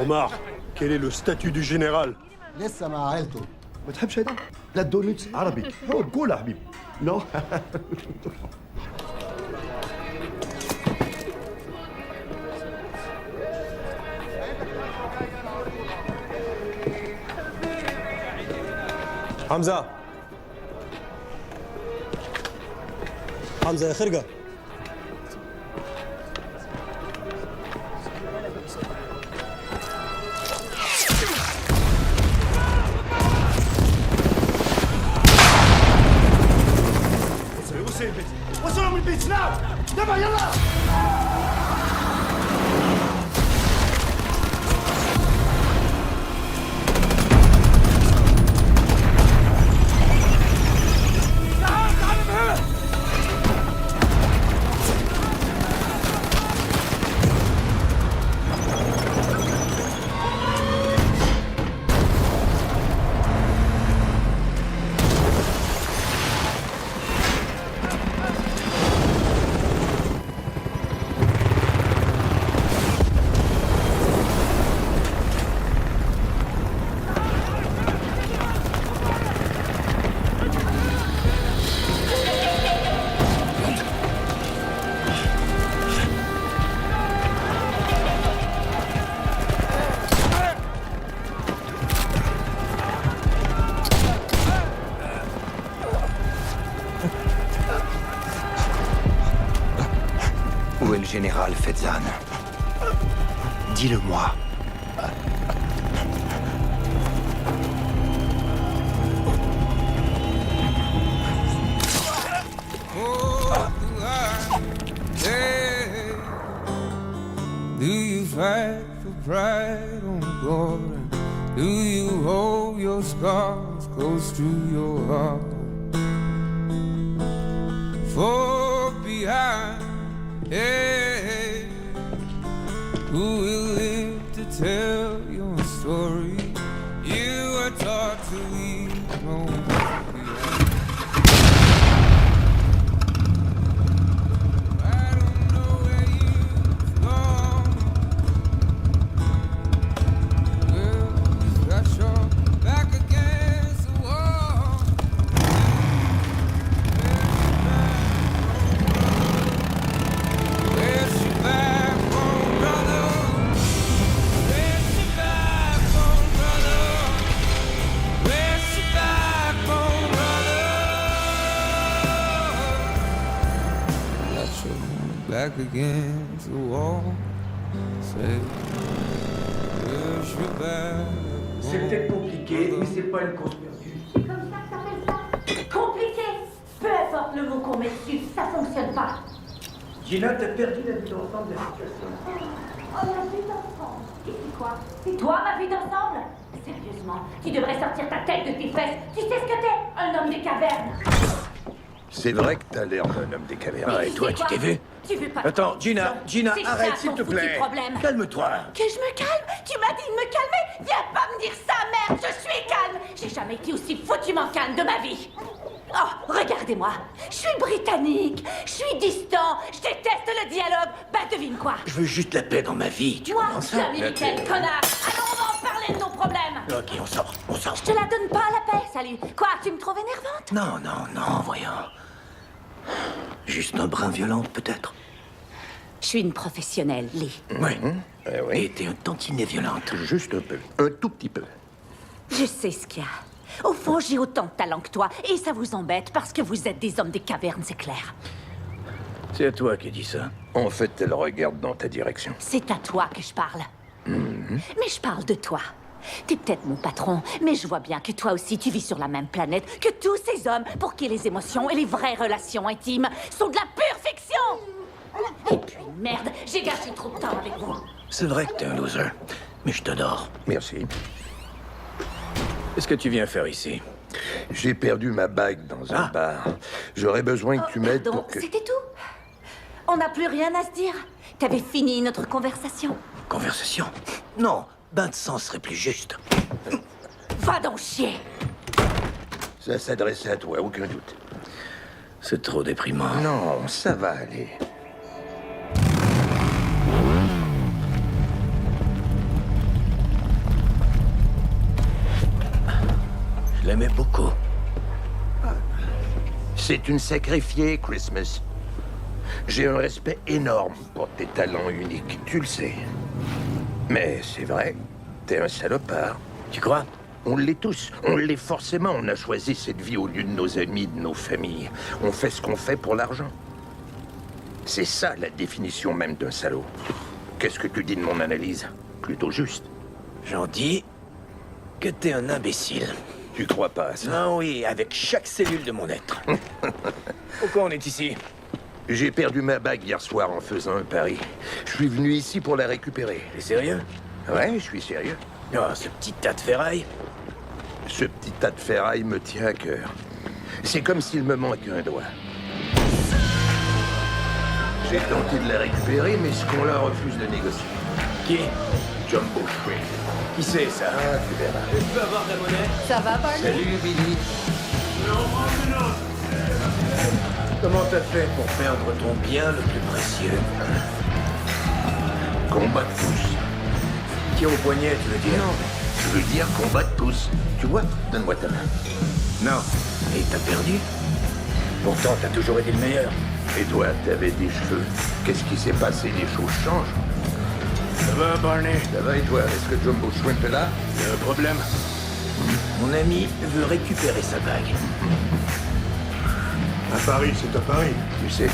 Omar, quel est le statut du général? لسه مع عيلته. ما تحبش هيدا؟ لا الدونتس عربي، هو قول يا حبيبي. نو. حمزة حمزة يا خرقة. وصل البيت، وصلوا من البيت، نام دبا يلا. Où est le général Fezzan? Dis-le-moi. Do you fight for pride on glory? Do you hold your scars close to your heart? For behind, hey, who will live to tell your story? You were taught to leave no one behind. I don't know where you've gone. Well, you got your back against the wall. Where's your backbone, brother? Where's your backbone, brother? Where's your backbone, brother? Got your back against the wall. Say, where's your backbone? C'est peut-être compliqué, mais c'est pas une cause perdue. C'est comme ça que t'appelles ça? Compliqué? Peu importe le mot qu'on met dessus, ça fonctionne pas. Gina, t'as perdu la vue d'ensemble de la situation. Oh, la vie d'ensemble. Et c'est quoi? C'est toi, ma vie d'ensemble? Sérieusement, tu devrais sortir ta tête de tes fesses. Tu sais ce que t'es? Un homme des cavernes. C'est vrai que t'as l'air d'un homme des cavernes. Mais Ah, et toi, sais tu quoi? t'es vu? Tu veux pas... Attends, Gina, C'est arrête, ça, s'il ton te foutu plaît. problème. Calme-toi. Que je me calme? Tu m'as dit de me calmer? Viens pas me dire ça, merde! Je suis calme! J'ai jamais été aussi foutument calme de ma vie! Oh, regardez-moi! Je suis britannique! Je suis distant! Je déteste le dialogue! Bah, devine quoi? Je veux juste la paix dans ma vie, tu Moi, comprends je suis ça? américaine, connard! Alors on va en parler de nos problèmes! Ok, on sort, on sort. Je te la donne pas, la paix, salut! Quoi, tu me trouves énervante? Non, non, non, voyons. Juste un brin violente, peut-être. Je suis une professionnelle, Lee. Oui. oui. Et t'es un tantinet violente. Juste un peu. Un tout petit peu. Je sais ce qu'il y a. Au fond, j'ai autant de talent que toi, et ça vous embête parce que vous êtes des hommes des cavernes, c'est clair. C'est à toi qui dis ça. En fait, elle regarde dans ta direction. C'est à toi que je parle. Mais je parle de toi. T'es peut-être mon patron, mais je vois bien que toi aussi tu vis sur la même planète que tous ces hommes pour qui les émotions et les vraies relations intimes sont de la pure fiction. Et puis merde, j'ai gâché trop de temps avec vous. C'est vrai que t'es un loser, mais je t'adore. Merci. Qu'est-ce que tu viens faire ici? J'ai perdu ma bague dans un bar. J'aurais besoin que tu m'aides Pardon, pour que... c'était tout? On n'a plus rien à se dire? T'avais fini notre conversation? Conversation? Non, bain de sang serait plus juste. Va donc chier! Ça s'adressait à toi, aucun doute. C'est trop déprimant. Non, ça va aller. Je l'aimais beaucoup. C'est une sacrifiée, Christmas. J'ai un respect énorme pour tes talents uniques, tu le sais. Mais c'est vrai, t'es un salopard. Tu crois? On l'est tous, on l'est forcément. On a choisi cette vie au lieu de nos amis, de nos familles. On fait ce qu'on fait pour l'argent. C'est ça la définition même d'un salaud. Qu'est-ce que tu dis de mon analyse? Plutôt juste. J'en dis que t'es un imbécile. Tu crois pas à ça? Ah oui, avec chaque cellule de mon être. Pourquoi on est ici? J'ai perdu ma bague hier soir en faisant un pari. Je suis venu ici pour la récupérer. T'es sérieux? Ouais, je suis sérieux. Oh, ce petit tas de ferraille. Ce petit tas de ferraille me tient à cœur. C'est comme s'il me manquait un doigt. J'ai tenté de la récupérer, mais ce qu'on-là refuse de négocier. Qui? Jumbo Shrimp. Qui c'est ça? Ah, tu verras. Je peux avoir de la monnaie? Ça va, Barney? Salut, Billy. Comment t'as fait pour perdre ton bien le plus précieux? Combat de pouce. Tir au poignet, tu veux dire? Non, je veux dire combat de pouce. Tu vois? Donne-moi ta main. Non. Et t'as perdu? Pourtant, t'as toujours été le meilleur. Et toi, t'avais des cheveux. Qu'est-ce qui s'est passé? Les choses changent. Ça va, Barney? Ça va et toi? Est-ce que Jumbo Shrimp est là? Il y a un problème. Mon ami veut récupérer sa bague. Un pari, c'est un pari. Tu sais,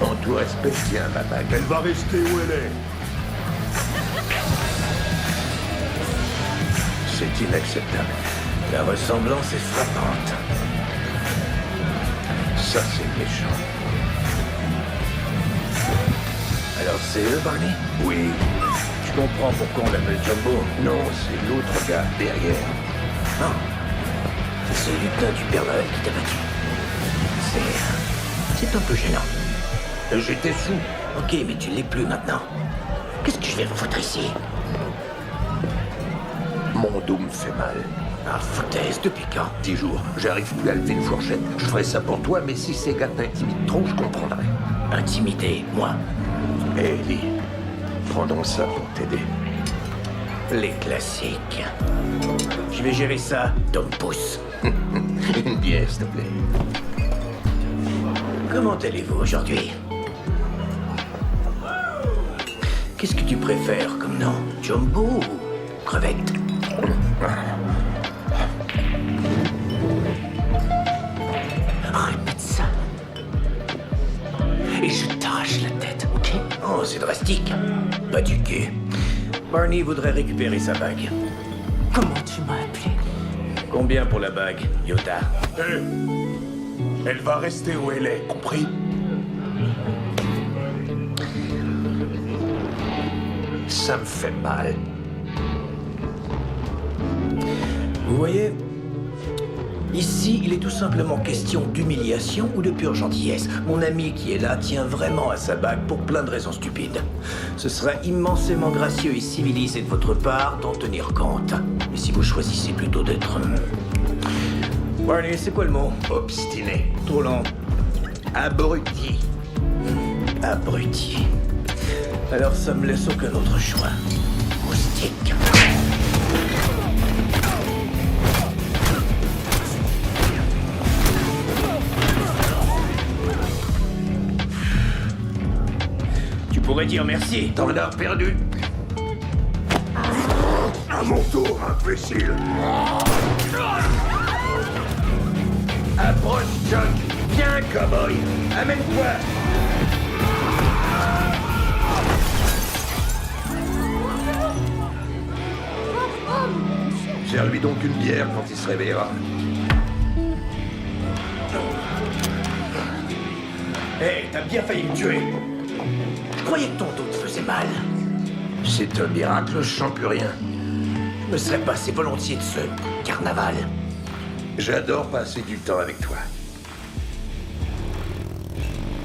en tout respect, tiens ma bague. Elle va rester où elle est. C'est inacceptable. La ressemblance est frappante. Ça, c'est méchant. Alors c'est eux, Barney? Oui. Tu comprends pourquoi on l'appelle Jumbo? Non, c'est l'autre gars derrière. Non. C'est ce lutin du Père Noël qui t'a battu. C'est un peu gênant. J'étais sous. Ok, mais tu l'es plus maintenant. Qu'est-ce que je vais foutre ici? Mon dos me fait mal. Ah, foutaise, depuis quand? 10 jours. J'arrive plus à lever une fourchette. Je ferai ça pour toi, mais si ces gars t'intimident trop, je comprendrai. Intimidé, moi. Hé, Lee, prendons ça pour t'aider. Les classiques. Je vais gérer ça, Tom Pouce. Une bière, s'il te plaît. Comment allez-vous aujourd'hui? Qu'est-ce que tu préfères comme nom? Jumbo ou crevette? Répète ça. Et je t'arrache la tête, ok? Oh, c'est drastique. Pas du cul. Barney voudrait récupérer sa bague. Comment tu m'as appelé? Combien pour la bague, Yoda? Hé, elle va rester où elle est, compris? Ça me fait mal. Vous voyez, ici, il est tout simplement question d'humiliation ou de pure gentillesse. Mon ami qui est là tient vraiment à sa bague pour plein de raisons stupides. Ce sera immensément gracieux et civilisé de votre part d'en tenir compte. Mais si vous choisissez plutôt d'être... Barney, c'est quoi le mot? Obstiné. Trop long. Abruti. Abruti. Alors ça me laisse aucun autre choix. Moustique. Tu pourrais dire merci. T'en as perdu. À mon tour, imbécile. Approche, Chuck. Viens, cowboy. Amène-toi. Sers-lui donc une bière quand il se réveillera. Hé, t'as bien failli me tuer. Je croyais que ton dos te faisait mal. C'est un miracle, je sens plus rien. Je me serais passé volontiers de ce carnaval. J'adore passer du temps avec toi.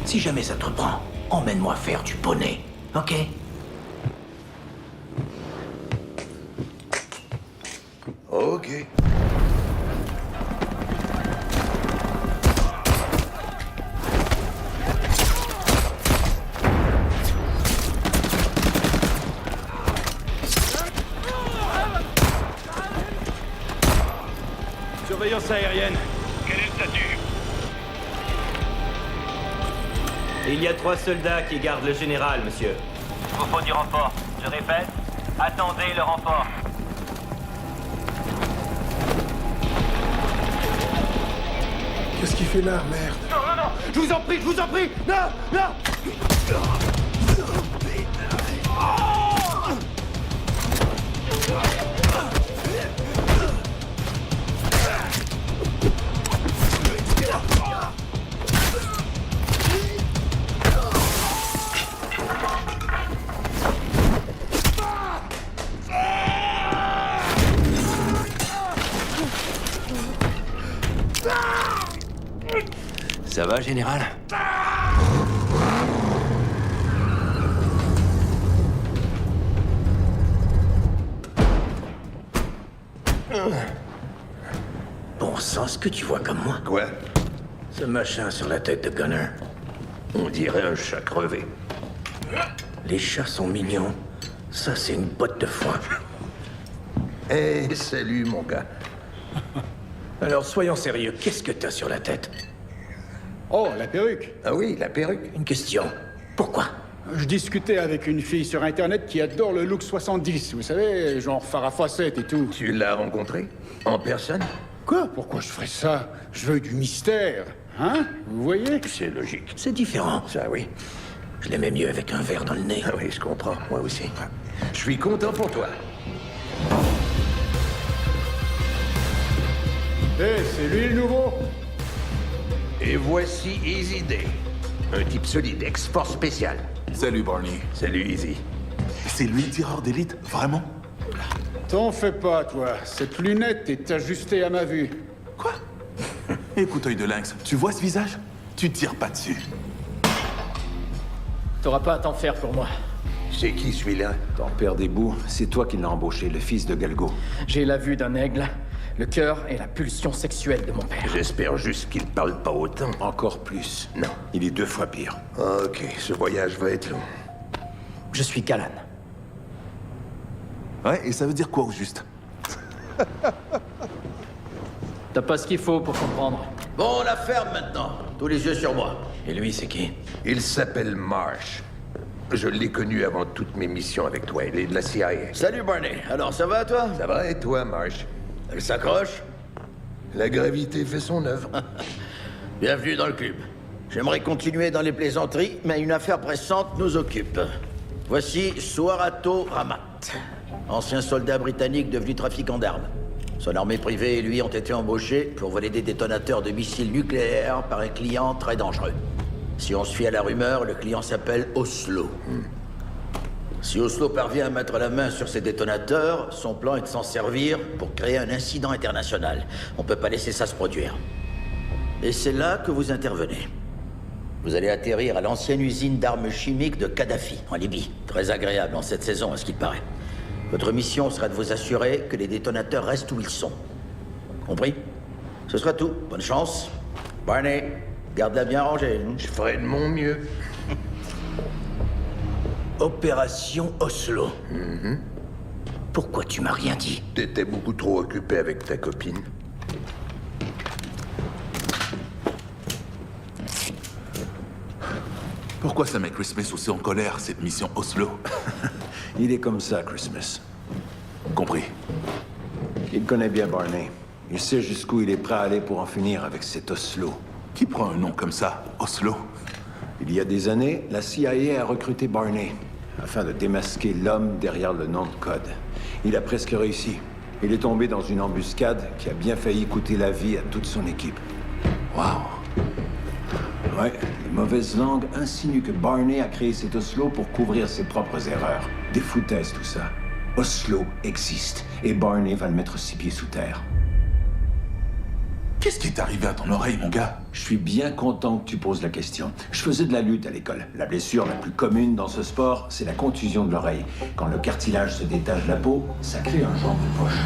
Si jamais ça te reprend, emmène-moi faire du poney, ok? Ok. Surveillance aérienne. Quel est le statut? Il y a 3 soldats qui gardent le général, monsieur. Il vous faut du renfort. Je répète, attendez le renfort. Qu'est-ce qu'il fait là, merde? Non, non, non! Je vous en prie, je vous en prie! Non, non! Ça va, général? Bon sang, ce que tu vois comme moi. Quoi? Ce machin sur la tête de Gunner. On dirait un chat crevé. Les chats sont mignons. Ça, c'est une botte de foin. Eh, salut, mon gars. Alors, soyons sérieux, qu'est-ce que t'as sur la tête? Oh, la perruque. Ah oui, la perruque. Une question. Pourquoi? Je discutais avec une fille sur Internet qui adore le look 70, vous savez, genre Farrah Fawcett et tout. Tu l'as rencontré? En personne? Quoi? Pourquoi je ferais ça? Je veux du mystère, hein? Vous voyez? C'est logique. C'est différent. Ça, oui. Je l'aimais mieux avec un verre dans le nez. Ah oui, je comprends. Moi aussi. Je suis content pour toi. Eh, c'est lui le nouveau? Et voici Easy Day. Un type solide, ex-force spéciale. Salut Barney. Salut, Easy. C'est lui le tireur d'élite, vraiment? T'en fais pas, toi. Cette lunette est ajustée à ma vue. Quoi? Écoute, œil de lynx, tu vois ce visage? Tu tires pas dessus. T'auras pas à t'en faire pour moi. C'est qui, celui-là? Ton père des bouts, c'est toi qui l'as embauché, le fils de Galgo. J'ai la vue d'un aigle, le cœur et la pulsion sexuelle de mon père. J'espère juste qu'il parle pas autant. Encore plus. Non. Il est 2 fois pire. Ok, ce voyage va être long. Je suis Callan. Ouais, et ça veut dire quoi au juste? T'as pas ce qu'il faut pour comprendre. Bon, la ferme maintenant. Tous les yeux sur moi. Et lui, c'est qui? Il s'appelle Marsh. Je l'ai connu avant toutes mes missions avec toi. Il est de la CIA. Salut Barney. Alors, ça va toi? Ça va, et toi, Marsh? Elle s'accroche? La gravité fait son œuvre. Bienvenue dans le club. J'aimerais continuer dans les plaisanteries, mais une affaire pressante nous occupe. Voici Suarato Ramat, ancien soldat britannique devenu trafiquant d'armes. Son armée privée et lui ont été embauchés pour voler des détonateurs de missiles nucléaires par un client très dangereux. Si on se fie à la rumeur, le client s'appelle Oslo. Si Oslo parvient à mettre la main sur ces détonateurs, son plan est de s'en servir pour créer un incident international. On peut pas laisser ça se produire. Et c'est là que vous intervenez. Vous allez atterrir à l'ancienne usine d'armes chimiques de Kadhafi, en Libye. Très agréable en cette saison, à ce qu'il paraît. Votre mission sera de vous assurer que les détonateurs restent où ils sont. Compris? Ce sera tout. Bonne chance. Barney, garde-la bien rangée. Je ferai de mon mieux. Opération Oslo. Pourquoi tu m'as rien dit? T'étais beaucoup trop occupé avec ta copine. Pourquoi ça met Christmas aussi en colère, cette mission Oslo? Il est comme ça, Christmas. Compris. Il connaît bien Barney. Il sait jusqu'où il est prêt à aller pour en finir avec cet Oslo. Qui prend un nom comme ça, Oslo? Il y a des années, la CIA a recruté Barney afin de démasquer l'homme derrière le nom de code. Il a presque réussi. Il est tombé dans une embuscade qui a bien failli coûter la vie à toute son équipe. Waouh. Ouais, les mauvaises langues insinuent que Barney a créé cet Oslo pour couvrir ses propres erreurs. Des foutaises, tout ça. Oslo existe, et Barney va le mettre 6 pieds sous terre. Qu'est-ce qui est arrivé à ton oreille, mon gars? Je suis bien content que tu poses la question. Je faisais de la lutte à l'école. La blessure la plus commune dans ce sport, c'est la contusion de l'oreille. Quand le cartilage se détache de la peau, ça crée un genre de poche.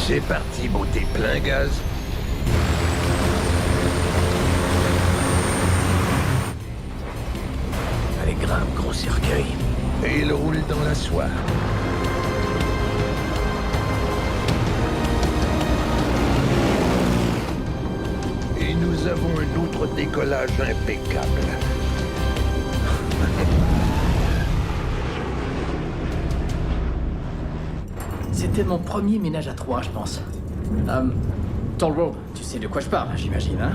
C'est parti, beauté plein gaz. grimpe, gros cercueil. Et il roule dans la soie. Et nous avons un autre décollage impeccable. C'était mon premier ménage à trois, je pense. Tall, tu sais de quoi je parle, j'imagine, hein?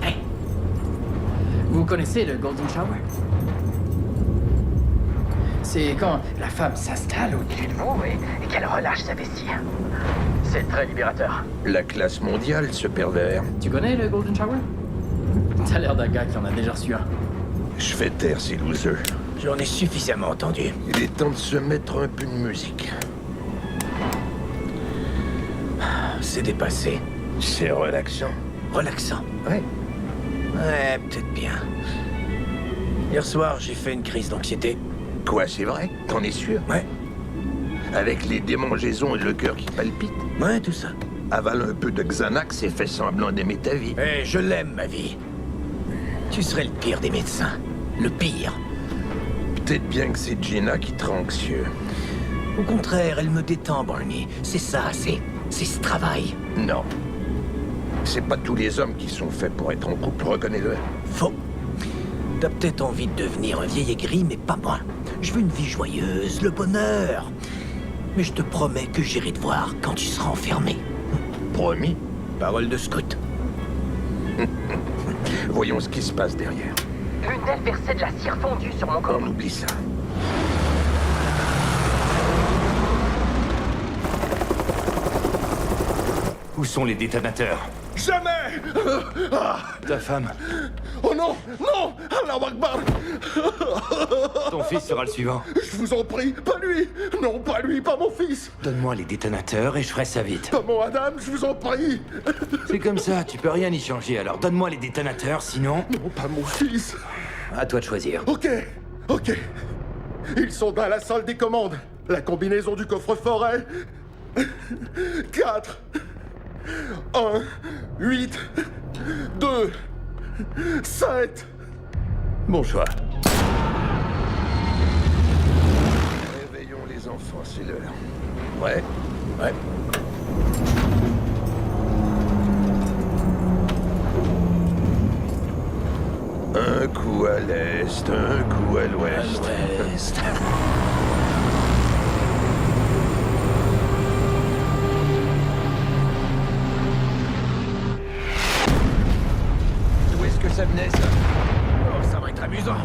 Hey! Vous connaissez le Golden Shower? C'est quand la femme s'installe au-dessus de vous et qu'elle relâche sa vessie. C'est très libérateur. La classe mondiale, ce pervers. Tu connais le Golden Shower? T'as l'air d'un gars qui en a déjà reçu un. Je fais taire ces losers. J'en ai suffisamment entendu. Il est temps de se mettre un peu de musique. C'est dépassé. C'est relaxant. Relaxant. Ouais. Ouais, peut-être bien. Hier soir, j'ai fait une crise d'anxiété. Quoi, c'est vrai? T'en es sûr? Ouais. Avec les démangeaisons et le cœur qui palpite? Ouais, tout ça. Avale un peu de Xanax et fais semblant d'aimer ta vie. Eh, je l'aime, ma vie. Tu serais le pire des médecins. Le pire. Peut-être bien que c'est Gina qui te rend anxieux. Au contraire, elle me détend, Barney. C'est ça, c'est ce travail. Non. C'est pas tous les hommes qui sont faits pour être en couple, reconnais-le. Faux. T'as peut-être envie de devenir un vieil aigri, mais pas moi. Je veux une vie joyeuse, le bonheur. Mais je te promets que j'irai te voir quand tu seras enfermé. Promis? Parole de scout. Voyons ce qui se passe derrière. L'une d'elles versait de la cire fondue sur mon corps. On oublie ça. Où sont les détonateurs? Jamais! Ta femme. Oh non! Non! Allah Akbar! Ton fils sera le suivant. Je vous en prie, pas lui! Non, pas lui, pas mon fils! Donne-moi les détonateurs et je ferai ça vite. Pas mon Adam, je vous en prie! C'est comme ça, tu peux rien y changer, alors donne-moi les détonateurs, sinon... Non, pas mon fils! À toi de choisir. Ok, ok. Ils sont dans la salle des commandes. La combinaison du coffre-fort est... 4... 1... 8... 2... 7... Bon choix. Réveillons les enfants, c'est l'heure. Ouais? Ouais. Un coup à l'est, un coup à l'ouest. D'où est-ce que ça venait, ça? Oh, ça va être amusant.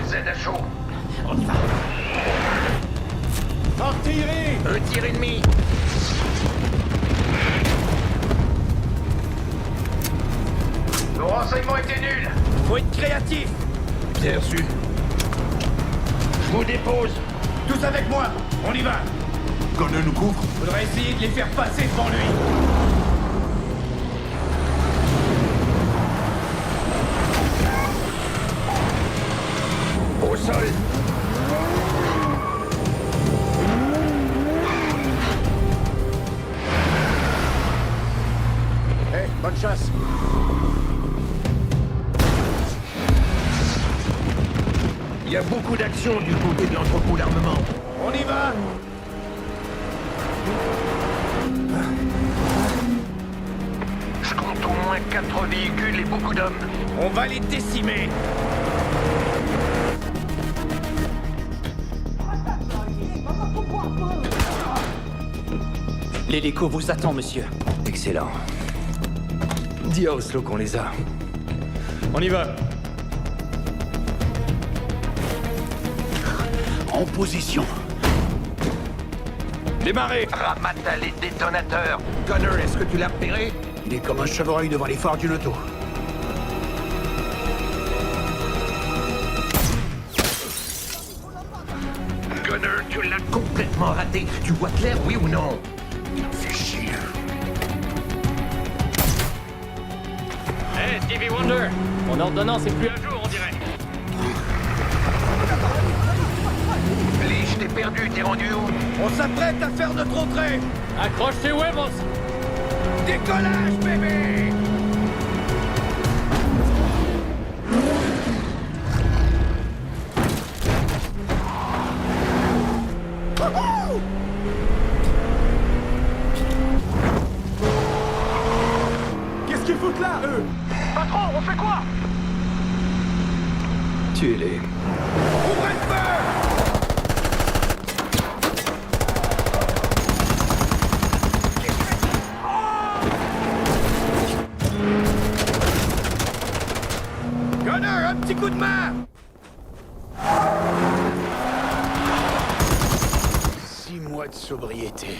Z à chaud. On y va. Artillerie! Un tir ennemi. Nos renseignements étaient nuls. Faut être créatif. Bien reçu. Je vous dépose. Tous avec moi. On y va. Connor nous couvre. Faudrait essayer de les faire passer devant lui. Au sol. Hey, bonne chasse. Il y a beaucoup d'action du côté de l'entrepôt d'armement. On y va. Je compte au moins 4 véhicules et beaucoup d'hommes. On va les décimer. L'hélico vous attend, monsieur. Excellent. Dis à Oslo qu'on les a. On y va. En position. Démarrez. Ramata les détonateurs. Connor, est-ce que tu l'as repéré? Il est comme un chevreuil devant les phares d'une auto. Connor, tu l'as complètement raté. Tu vois clair, oui ou non? Fais chier. Hey, Stevie Wonder! Mon ordonnance est plus à jour, on dirait. Lee, je t'ai perdu. T'es rendu où? On s'apprête à faire notre entrée. Accroche tes huevos! Décollage, bébé. Tuez-les. Ouvrez le feu! Gunner, un petit coup de main! 6 mois de sobriété.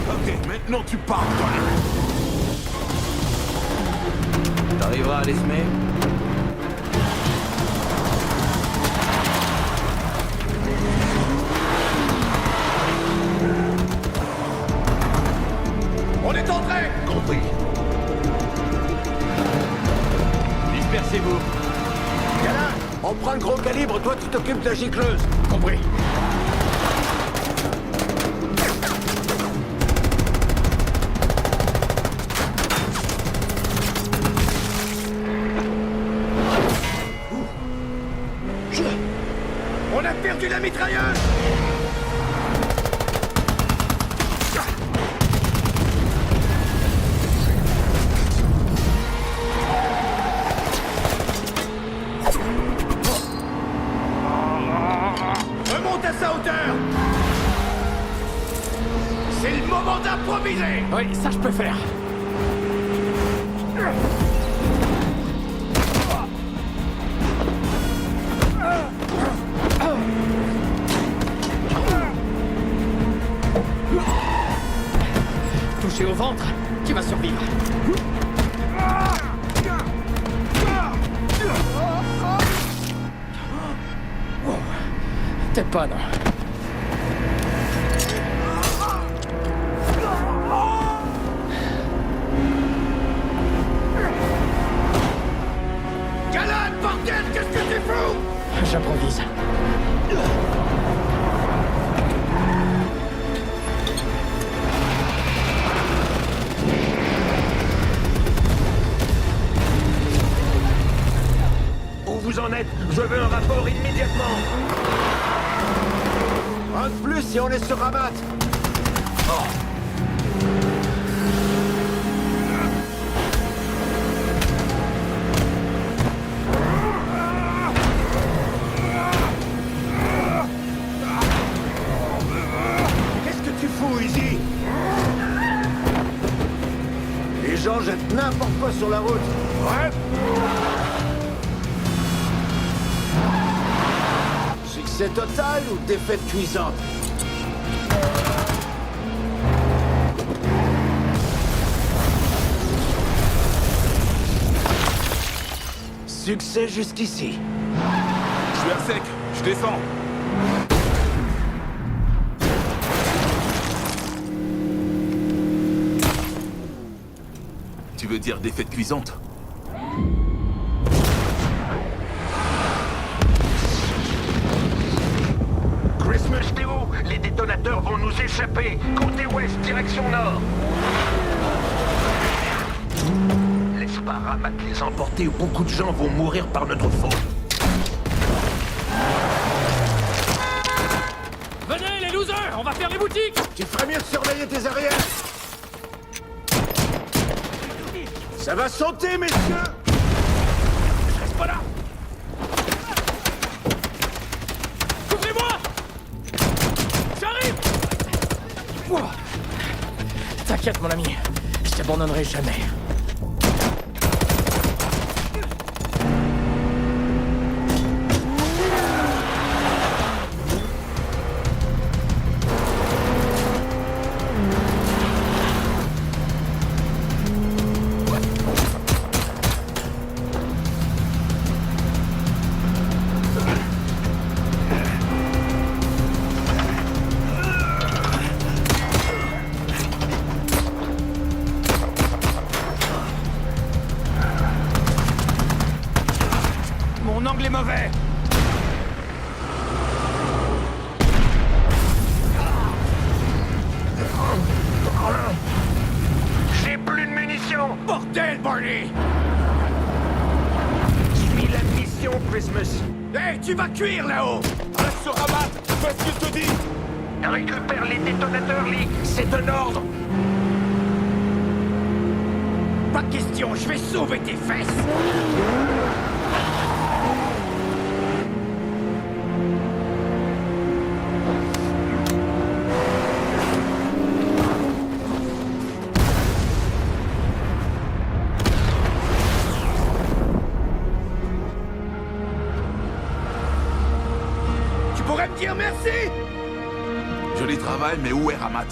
Ok, maintenant tu parles, toi. T'arriveras à l'esmer? On est entré! Compris. Dispersez-vous. Galin, on prend le gros calibre, toi tu t'occupes de la gicleuse. Compris. On a perdu la mitrailleuse! Remonte à sa hauteur! C'est le moment d'improviser! Oui, ça je peux faire. Touché au ventre, qui va survivre? Peut-être pas, non. Galan, bordel, qu'est-ce que tu fous? J'improvise. Où vous en êtes? Je veux un rapport immédiatement. Un de plus et on est sur Ramat. Qu'est-ce que tu fous, Izzy? Les gens jettent n'importe quoi sur la route. Ouais? Succès total ou défaite cuisante? Succès jusqu'ici. Je suis à sec, je descends. Tu veux dire défaite cuisante? Christmas, t'es où? Les détonateurs vont nous échapper. Côté ouest, direction nord. Laisse pas Ramat les emporter ou beaucoup de gens vont mourir par notre faute. Venez, les losers, on va faire les boutiques! Tu ferais mieux de surveiller tes arrières. Ça va sauter, messieurs. Je reste pas là! Couvrez-moi! J'arrive! Ouah. T'inquiète, mon ami. Je t'abandonnerai jamais. Mon angle est mauvais! J'ai plus de munitions. Bordel, Barney! Suis la mission, Christmas. Hey, tu vas cuire là-haut! Reste sur Ramat, fais ce qu'il te dit. Récupère les détonateurs, Lee. C'est un ordre. Pas question, je vais sauver tes fesses. Tu pourrais me dire merci? Joli travail, mais où est Ramat?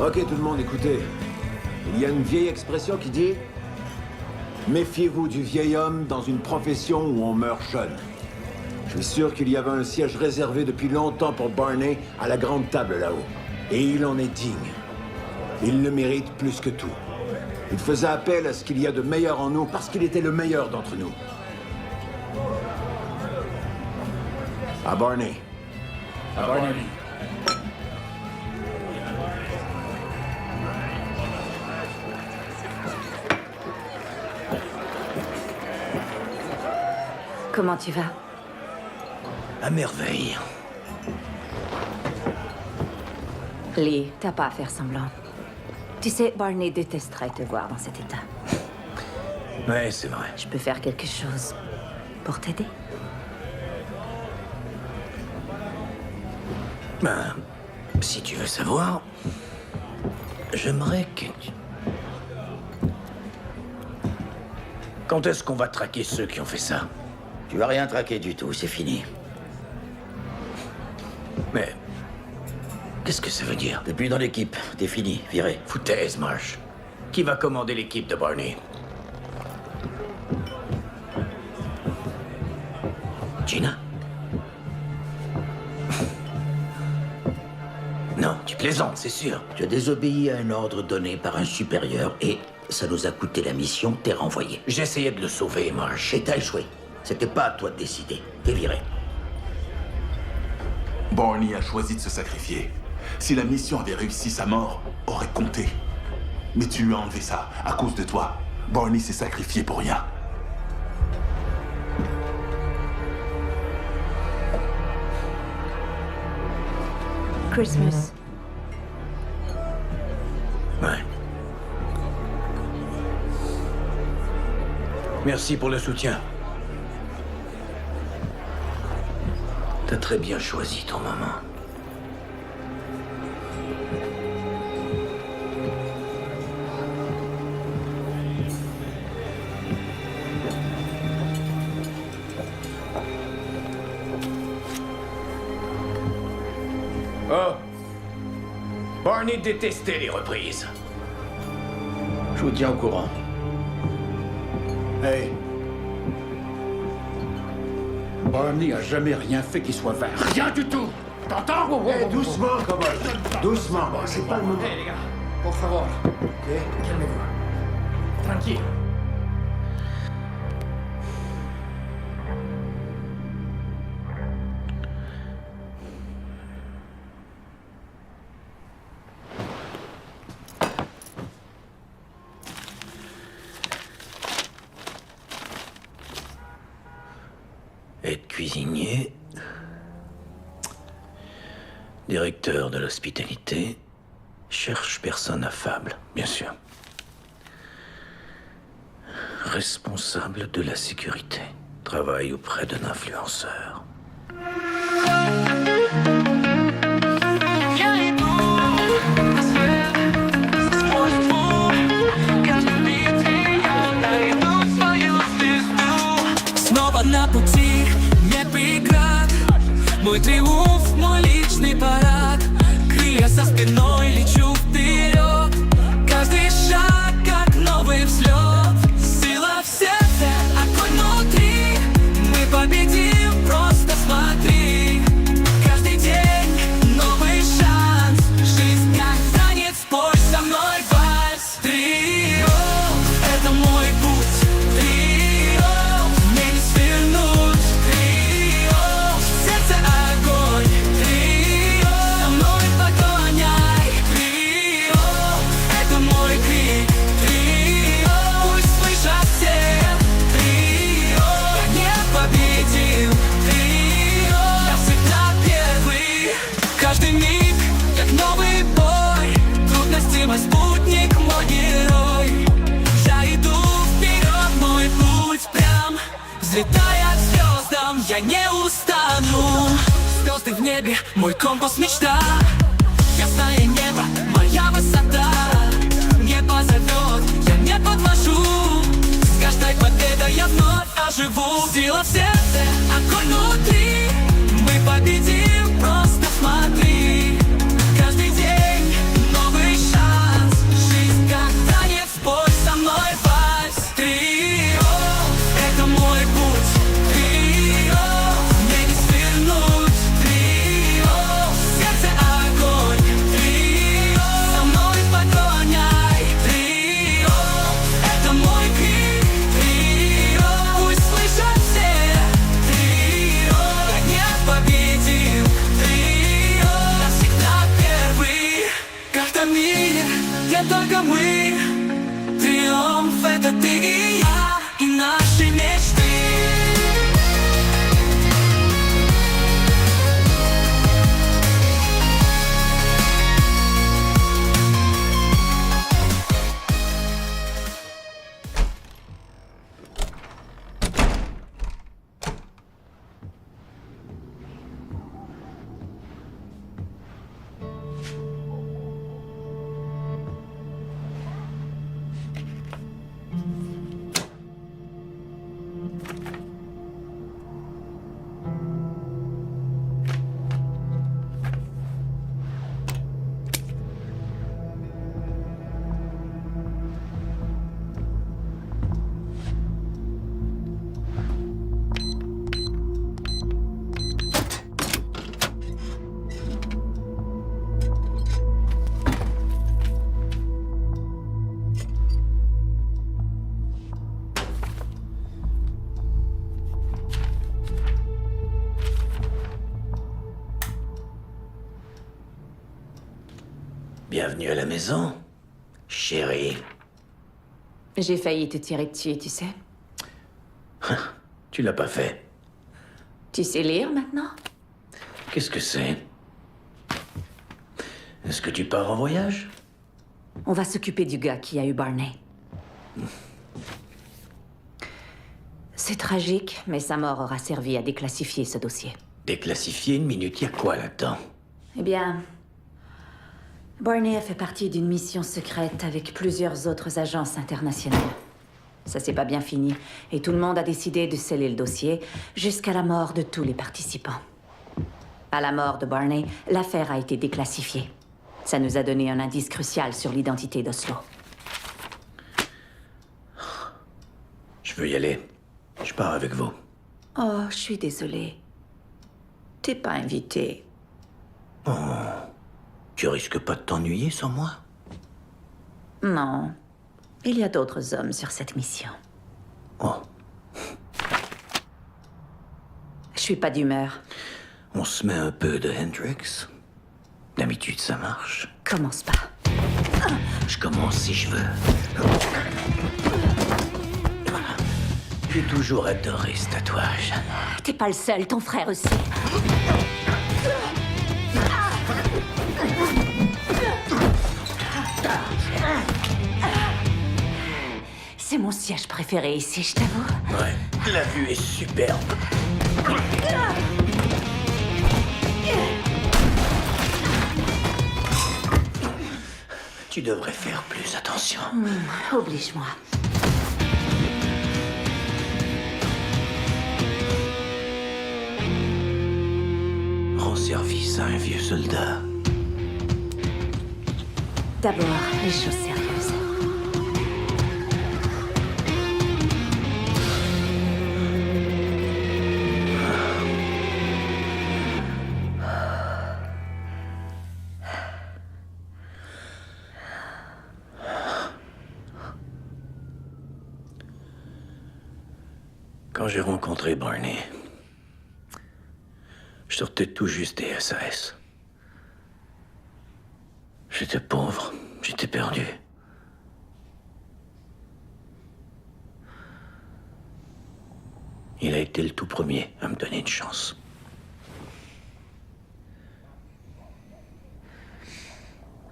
Ok, tout le monde, écoutez. Il y a une vieille expression qui dit « Méfiez-vous du vieil homme dans une profession où on meurt jeune ». Je suis sûr qu'il y avait un siège réservé depuis longtemps pour Barney à la grande table là-haut. Et il en est digne. Il le mérite plus que tout. Il faisait appel à ce qu'il y a de meilleur en nous parce qu'il était le meilleur d'entre nous. À Barney. À Barney. Comment tu vas? À merveille. Lee, t'as pas à faire semblant. Tu sais, Barney détesterait te voir dans cet état. Ouais, c'est vrai. Je peux faire quelque chose pour t'aider? Ben, si tu veux savoir, j'aimerais que tu... Quand est-ce qu'on va traquer ceux qui ont fait ça? Tu vas rien traquer du tout, c'est fini. Mais... qu'est-ce que ça veut dire? T'es plus dans l'équipe, t'es fini, viré. Foutaise, Marsh. Qui va commander l'équipe de Barney? Gina? Non, tu plaisantes, c'est sûr. Tu as désobéi à un ordre donné par un supérieur et ça nous a coûté la mission, t'es renvoyé. J'essayais de le sauver, Marsh. Et t'as échoué. C'était pas à toi de décider. T'es viré. Barney a choisi de se sacrifier. Si la mission avait réussi, sa mort aurait compté. Mais tu lui as enlevé ça, à cause de toi. Barney s'est sacrifié pour rien. Christmas. Ouais. Merci pour le soutien. T'as très bien choisi ton moment. Oh! Barney détestait les reprises. Je vous tiens au courant. Hey. Barney a jamais rien fait qui soit vert. Rien du tout. T'entends? Doucement, Cobalt. Doucement, c'est pas le moment. Hey, les gars, por favor. Ok? Calmez-vous. Tranquille. Être cuisinier, directeur de l'hospitalité, cherche personne affable, bien sûr. Responsable de la sécurité, travaille auprès d'un influenceur. Снова на пути, не преград. Мой триумф, мой личный парад. Крылья за спиной, лечу вперед. Каждый шаг, как новый взлет. Сила в сердце, огонь внутри. Мы победим, просто смотри. Каждый день новый шанс. Жизнь как танец, спой со мной вальс. Трио, это мой путь. Трио, мне не свернуть. Трио, сердце огонь. Трио, со мной погоняй. Трио, это мой крик. Трио, пусть слышат все. Трио, я не победил. Трио, я всегда первый. Каждый миг, как новый бой. Трудности мой спутник, мой герой. Я иду вперед, мой путь прям. Взлетая к звездам, я не устану. Звезды в небе, мой компас мечта. Ясное небо, моя высота. Небо зовет, я не подвожу. С каждой победой я вновь оживу. Сила в сердце, огонь внутри. Мы победим, просто смотри. Каждый день новый шанс. Жизнь как танец, спой со мной вальс. Трио, это мой путь. Трио, мне не свернуть. Трио, сердце огонь. Трио, со мной погоняй. Трио, это мой крик. Трио, пусть слышат все. Трио, я не победил. Трио, я всегда первый. В каждом мире, где только мы. Триумф — это ты и я, и наши мечты. Bienvenue à la maison, chérie. J'ai failli te tirer dessus, tu sais. Tu l'as pas fait. Tu sais lire maintenant? Qu'est-ce que c'est? Est-ce que tu pars en voyage? On va s'occuper du gars qui a eu Barney. C'est tragique, mais sa mort aura servi à déclassifier ce dossier. Déclassifier une minute, y a quoi là-dedans? Eh bien, Barney a fait partie d'une mission secrète avec plusieurs autres agences internationales. Ça s'est pas bien fini, et tout le monde a décidé de sceller le dossier jusqu'à la mort de tous les participants. À la mort de Barney, l'affaire a été déclassifiée. Ça nous a donné un indice crucial sur l'identité d'Oslo. peux y aller. Je pars avec vous. Oh, je suis désolée. T'es pas invité. Oh. Tu risques pas de t'ennuyer sans moi? Non. Il y a d'autres hommes sur cette mission. Oh. Je suis pas d'humeur. On se met un peu de Hendrix. D'habitude, ça marche. Commence pas. Je commence si je veux. Voilà. J'ai toujours adoré ce tatouage. T'es pas le seul, ton frère aussi. C'est mon siège préféré ici, je t'avoue. Ouais, la vue est superbe. Tu devrais faire plus attention. Oblige-moi. Rends service à un vieux soldat. D'abord, les choses sérieuses. Quand j'ai rencontré Barney, je sortais tout juste des SAS. J'étais pauvre, j'étais perdu. Il a été le tout premier à me donner une chance.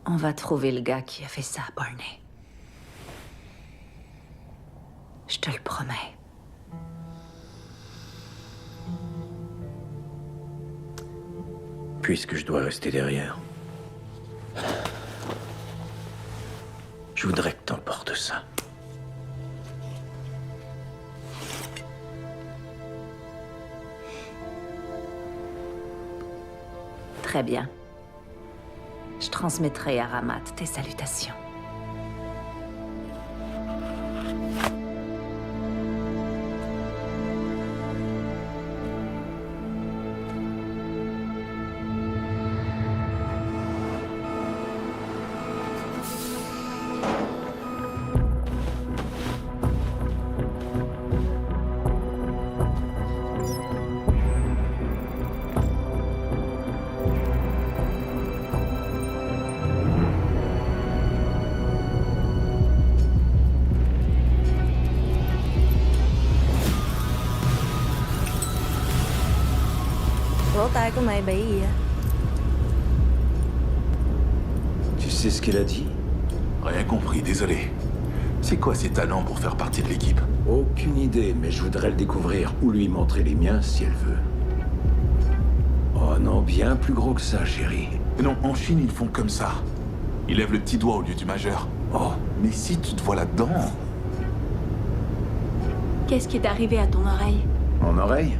On va trouver le gars qui a fait ça, Barney. Je te le promets. Puisque je dois rester derrière, je voudrais que t'emportes ça. Très bien. Je transmettrai à Ramat tes salutations. Tu sais ce qu'elle a dit? Rien compris, désolé. C'est quoi ses talents pour faire partie de l'équipe? Aucune idée, mais je voudrais le découvrir ou lui montrer les miens si elle veut. Oh non, bien plus gros que ça, chérie. Non, en Chine, ils font comme ça. Ils lèvent le petit doigt au lieu du majeur. Oh, Mais si tu te vois là-dedans... Qu'est-ce qui est arrivé à ton oreille? mon oreille?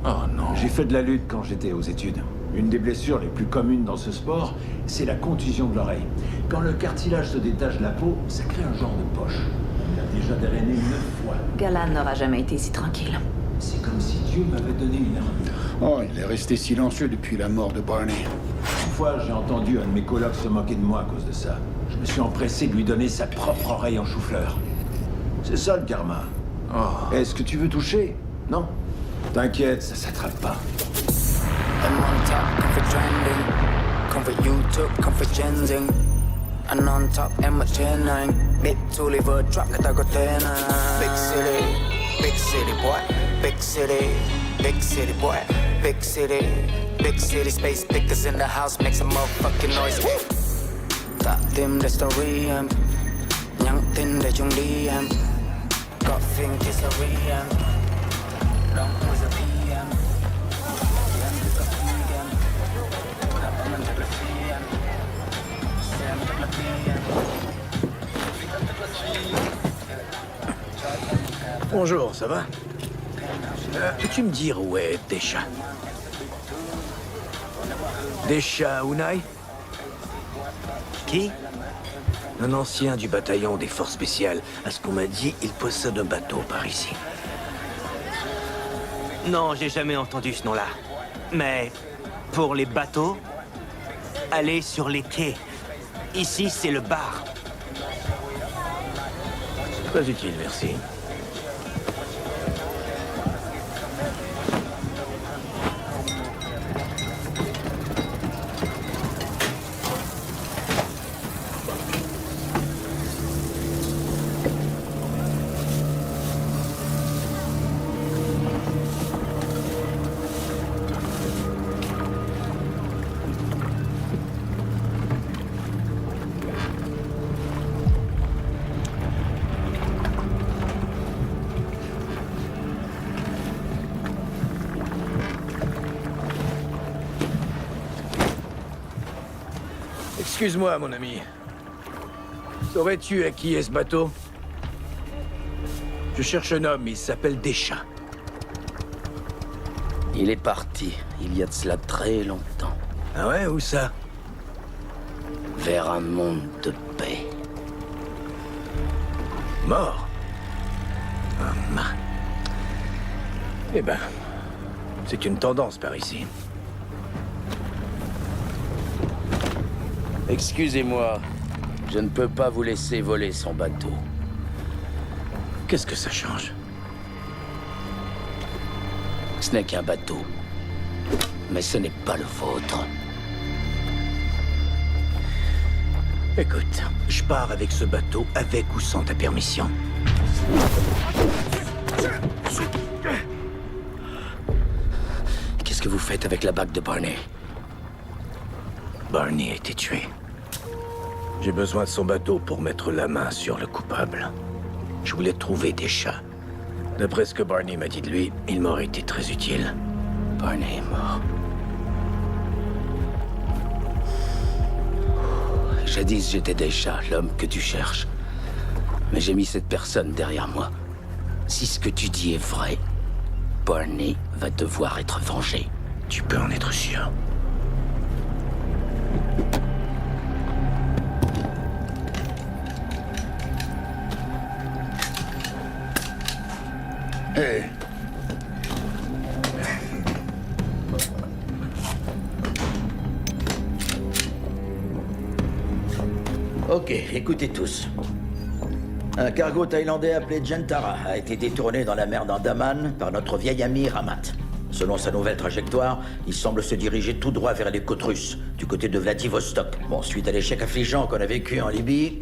Oh non. J'ai fait de la lutte quand j'étais aux études. Une des blessures les plus communes dans ce sport, c'est la contusion de l'oreille. Quand le cartilage se détache de la peau, ça crée un genre de poche. Il a déjà drainé 9 fois. Galan n'aura jamais été si tranquille. C'est comme si Dieu m'avait donné une arme. Oh, il est resté silencieux depuis la mort de Barney. Une fois, j'ai entendu un de mes colocs se moquer de moi à cause de ça. Je me suis empressé de lui donner sa propre oreille en chou-fleur. C'est ça le karma. Oh. Est-ce que tu veux toucher? Non? T'inquiète, ça s'attrape pas. I'm on top, comfort trending. Comfort YouTube, comfort changing. And on top, I'm a changing. Big to live a truck, I got big city boy. Big city boy. Big city space pickers in the house, make some motherfucking noise. Tạ tim để story em, nhắn tin để chung đi em. Có phim thì story em. Don't lose a PM. Em cứ tập em. Tập mình thật là phi em. Xem thật là phi em. Bonjour, ça va? Peux-tu me dire où est Desha? Desha Unai? Qui? Un ancien du bataillon des forces spéciales. À ce qu'on m'a dit, il possède un bateau par ici. Non, j'ai jamais entendu ce nom-là. Mais pour les bateaux, allez sur les quais. Ici, c'est le bar. Très utile, merci. Excuse-moi, mon ami. Saurais-tu à qui est ce bateau? Je cherche un homme, il s'appelle Deschamps. Il est parti, il y a de cela très longtemps. Ah ouais, où ça? Vers un monde de paix. Mort? Eh ben, c'est une tendance par ici. Excusez-moi, je ne peux pas vous laisser voler son bateau. Qu'est-ce que ça change? Ce n'est qu'un bateau. Mais ce n'est pas le vôtre. Écoute, je pars avec ce bateau, avec ou sans ta permission. Qu'est-ce que vous faites avec la bague de Barney? Barney a été tué. J'ai besoin de son bateau pour mettre la main sur le coupable. Je voulais trouver Deschamps. D'après ce que Barney m'a dit de lui, il m'aurait été très utile. Barney est mort. Jadis, j'étais Deschamps, l'homme que tu cherches. Mais j'ai mis cette personne derrière moi. Si ce que tu dis est vrai, Barney va devoir être vengé. Tu peux en être sûr. Hé. Ok, écoutez tous. Un cargo thaïlandais appelé Gentara a été détourné dans la mer d'Andaman par notre vieil ami Ramat. Selon sa nouvelle trajectoire, il semble se diriger tout droit vers les côtes russes, du côté de Vladivostok. Bon, suite à l'échec affligeant qu'on a vécu en Libye,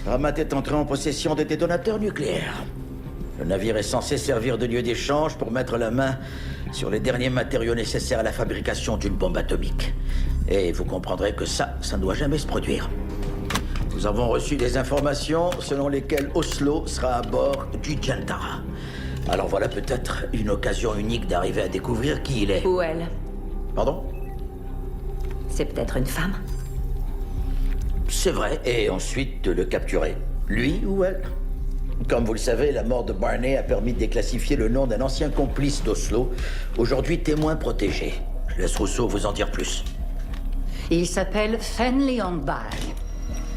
Ramat est entré en possession des détonateurs nucléaires. Le navire est censé servir de lieu d'échange pour mettre la main sur les derniers matériaux nécessaires à la fabrication d'une bombe atomique. Et vous comprendrez que ça ne doit jamais se produire. Nous avons reçu des informations selon lesquelles Oslo sera à bord du Gentara. Alors voilà peut-être une occasion unique d'arriver à découvrir qui il est. Ou elle. Pardon? C'est peut-être une femme? C'est vrai, et ensuite de le capturer. Lui ou elle? Comme vous le savez, la mort de Barney a permis de déclassifier le nom d'un ancien complice d'Oslo, aujourd'hui témoin protégé. Je laisse Rousseau vous en dire plus. Il s'appelle Fenley Onbal.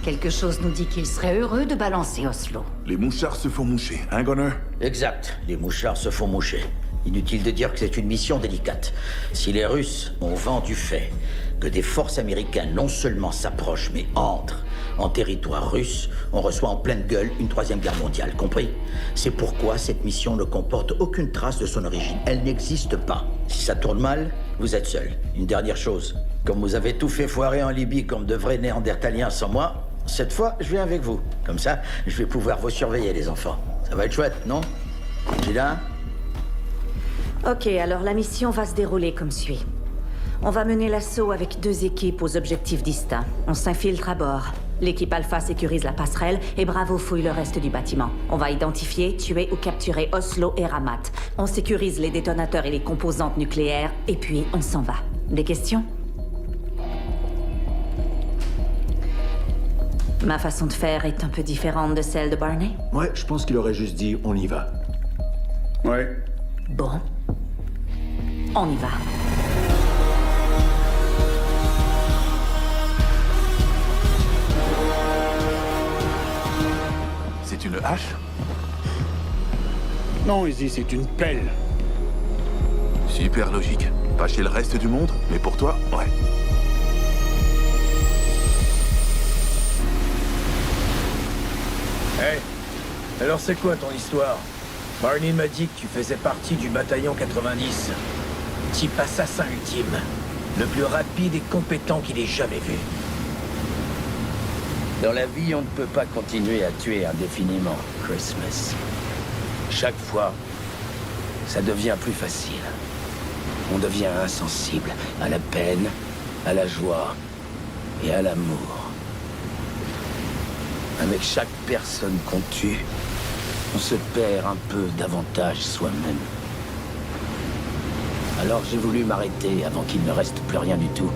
Quelque chose nous dit qu'il serait heureux de balancer Oslo. Les mouchards se font moucher, hein, Gunner? Exact, les mouchards se font moucher. Inutile de dire que c'est une mission délicate. Si les Russes ont vent du fait que des forces américaines non seulement s'approchent, mais entrent en territoire russe, on reçoit en pleine gueule une troisième guerre mondiale, compris? C'est pourquoi cette mission ne comporte aucune trace de son origine. Elle n'existe pas. Si ça tourne mal, vous êtes seul. Une dernière chose. Comme vous avez tout fait foirer en Libye comme de vrais néandertaliens sans moi, cette fois, je viens avec vous. Comme ça, je vais pouvoir vous surveiller, les enfants. Ça va être chouette, non? Gina? Ok, alors la mission va se dérouler comme suit. On va mener l'assaut avec 2 équipes aux objectifs distincts. On s'infiltre à bord. L'équipe Alpha sécurise la passerelle et Bravo fouille le reste du bâtiment. On va identifier, tuer ou capturer Oslo et Ramat. On sécurise les détonateurs et les composantes nucléaires, et puis on s'en va. Des questions? Ma façon de faire est un peu différente de celle de Barney? Ouais, je pense qu'il aurait juste dit « on y va ». Ouais. Bon. On y va. hache? Non, Izzy, c'est une pelle. Super logique. Pas chez le reste du monde, mais pour toi, ouais. Hey, alors c'est quoi ton histoire? Barney m'a dit que tu faisais partie du bataillon 90. Type assassin ultime. Le plus rapide et compétent qu'il ait jamais vu. Dans la vie, on ne peut pas continuer à tuer indéfiniment, Christmas. Chaque fois, ça devient plus facile. On devient insensible à la peine, à la joie et à l'amour. Avec chaque personne qu'on tue, on se perd un peu davantage soi-même. Alors j'ai voulu m'arrêter avant qu'il ne reste plus rien du tout.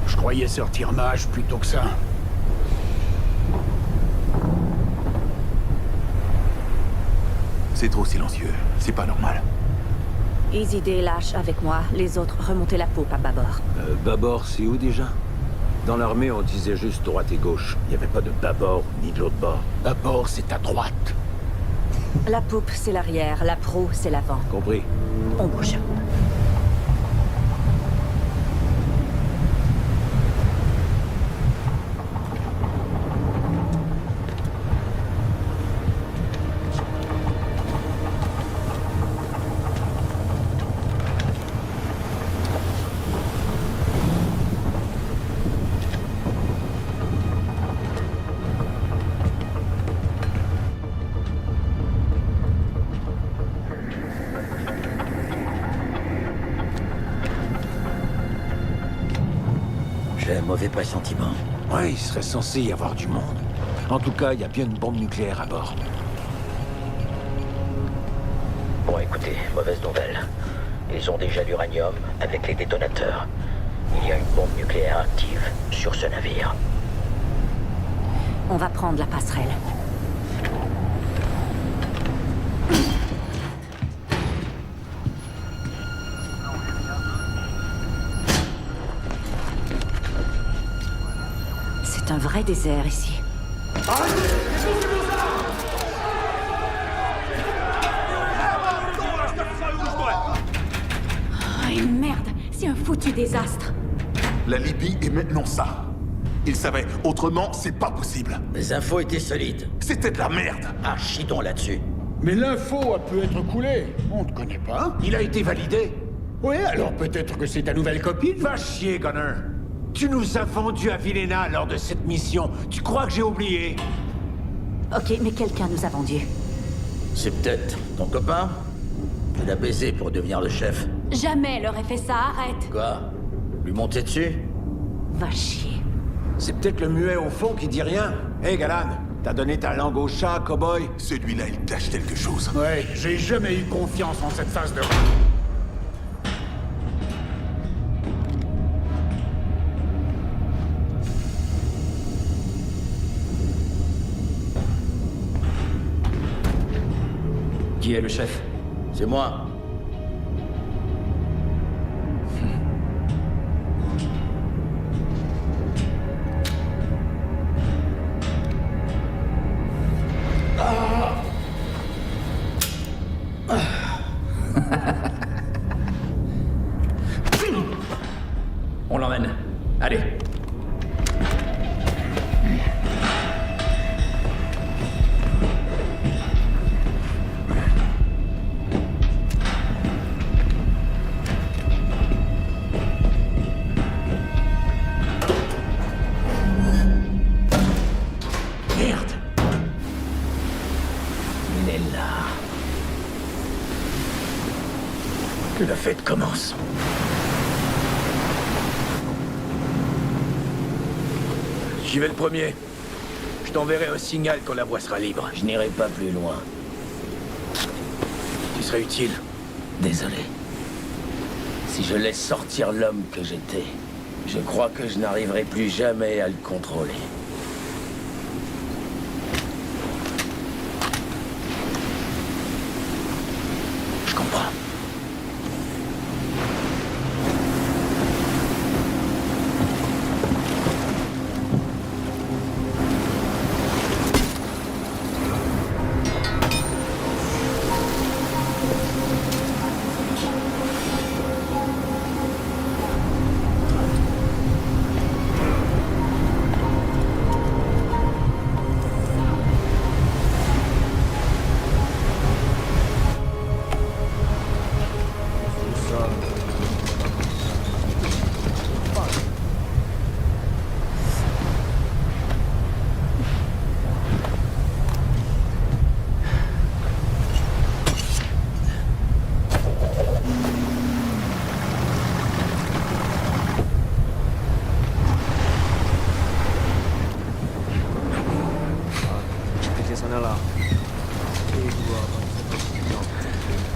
Je croyais sortir mage plutôt que ça. C'est trop silencieux. C'est pas normal. Easy Day lâche avec moi. Les autres, remontez la poupe à bâbord. Bâbord, c'est où déjà? Dans l'armée, on disait juste droite et gauche. Il n'y avait pas de bâbord ni de l'autre bord. Bâbord, c'est à droite. La poupe, c'est l'arrière. La proue, c'est l'avant. Compris. On bouge. J'ai un mauvais pressentiment. Ouais, il serait censé y avoir du monde. En tout cas, il y a bien une bombe nucléaire à bord. Bon, écoutez, mauvaise nouvelle. Ils ont déjà l'uranium avec les détonateurs. Il y a une bombe nucléaire active sur ce navire. On va prendre la passerelle. C'est un vrai désert ici. Oh, et merde, c'est un foutu désastre. La Libye est maintenant ça. Ils savaient. Autrement, c'est pas possible. Les infos étaient solides. C'était de la merde. Ah, chie donc là-dessus. Mais l'info a pu être coulée. On te connaît pas. Il a été validé. Oui, alors peut-être que c'est ta nouvelle copine. Va chier, Gunner. Tu nous as vendu à Vilena lors de cette mission. Tu crois que j'ai oublié? Ok, mais quelqu'un nous a vendus. C'est peut-être ton copain? Tu l'as baisé pour devenir le chef. Jamais elle aurait fait ça, arrête. Quoi? Lui monter dessus? Va chier. C'est peut-être le muet au fond qui dit rien. Hé, Galan, t'as donné ta langue au chat, cowboy? Celui-là, il cache quelque chose. Ouais, j'ai jamais eu confiance en cette phase de... Qui est le chef? C'est moi. On l'emmène. Allez. Merde. Il est là. Que la fête commence. J'y vais le premier. Je t'enverrai un signal quand la voie sera libre. Je n'irai pas plus loin. Tu serais utile. Désolé. Si je laisse sortir l'homme que j'étais, je crois que je n'arriverai plus jamais à le contrôler. Je comprends.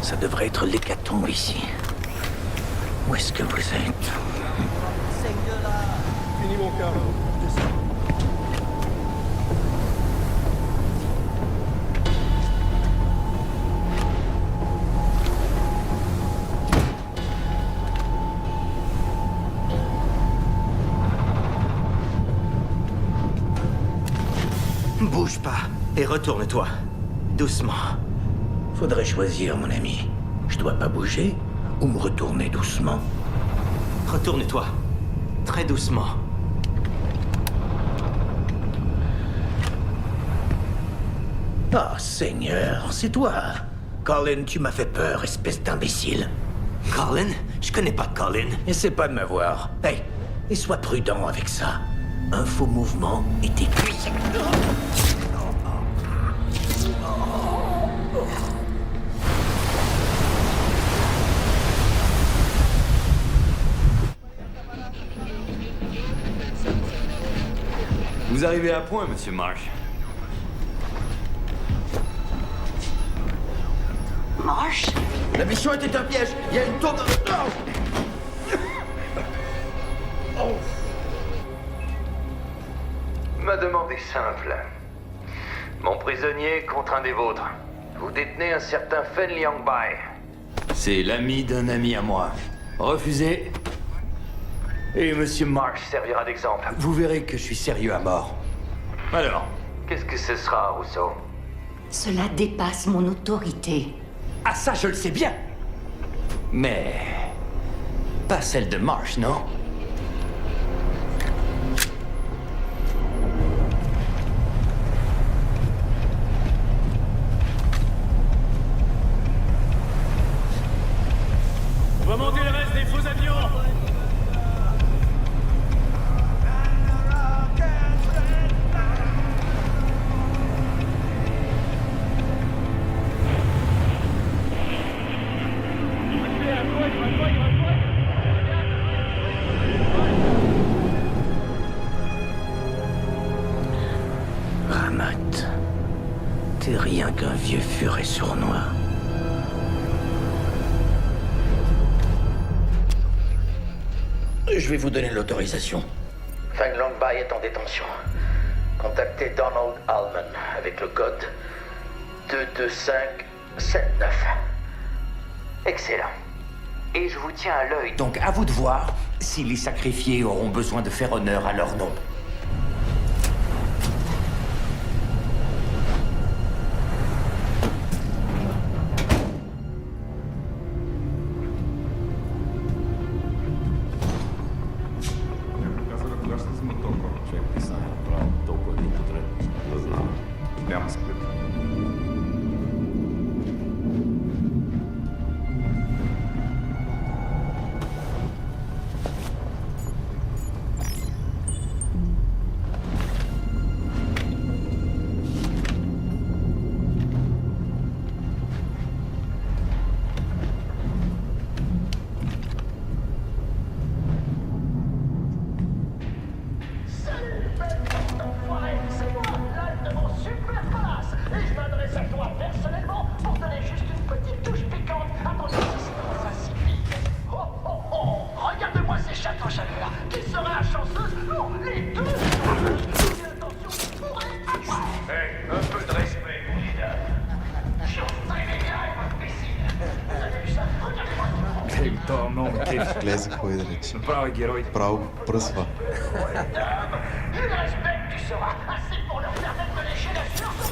Ça devrait être l'hécatombe ici. Où est-ce que vous êtes? Finis mon cœur. Bouge pas et retourne-toi. Doucement. Faudrait choisir, mon ami. Je dois pas bouger ou me retourner doucement? Retourne-toi. Très doucement. Ah, Seigneur, c'est toi. Colin, tu m'as fait peur, espèce d'imbécile. Colin? Je connais pas Colin. Essaie pas de m'avoir. Hey, et sois prudent avec ça. Un faux mouvement et t'es cuit. Vous arrivez à point, monsieur Marsh. Marsh? La mission était un piège. Il y a une tour de... Oh. Ma demande est simple. Mon prisonnier contre un des vôtres. Vous détenez un certain Fen Liangbai. C'est l'ami d'un ami à moi. Refusé. Et monsieur Marsh servira d'exemple. Vous verrez que je suis sérieux à mort. Alors, qu'est-ce que ce sera, Rousseau? Cela dépasse mon autorité. Ah ça, je le sais bien. Mais... pas celle de Marsh, non? On va monter le reste des faux avions. Ramat, t'es rien qu'un vieux furet sournois. Je vais vous donner l'autorisation. Feng Longbai est en détention. Contactez Donald Allman avec le code 22579. Excellent. Et je vous tiens à l'œil. Donc à vous de voir si les sacrifiés auront besoin de faire honneur à leur nom. des châteaux chaleur. Qui sera chanceuse? Non, les deux. Hey, un peu de respect, mon leader. To momke. Glazig gooi je eruit. Een prawe heroi. Prav prsva. Une respect, tu seras assez pour leur permettre de lécher la surface.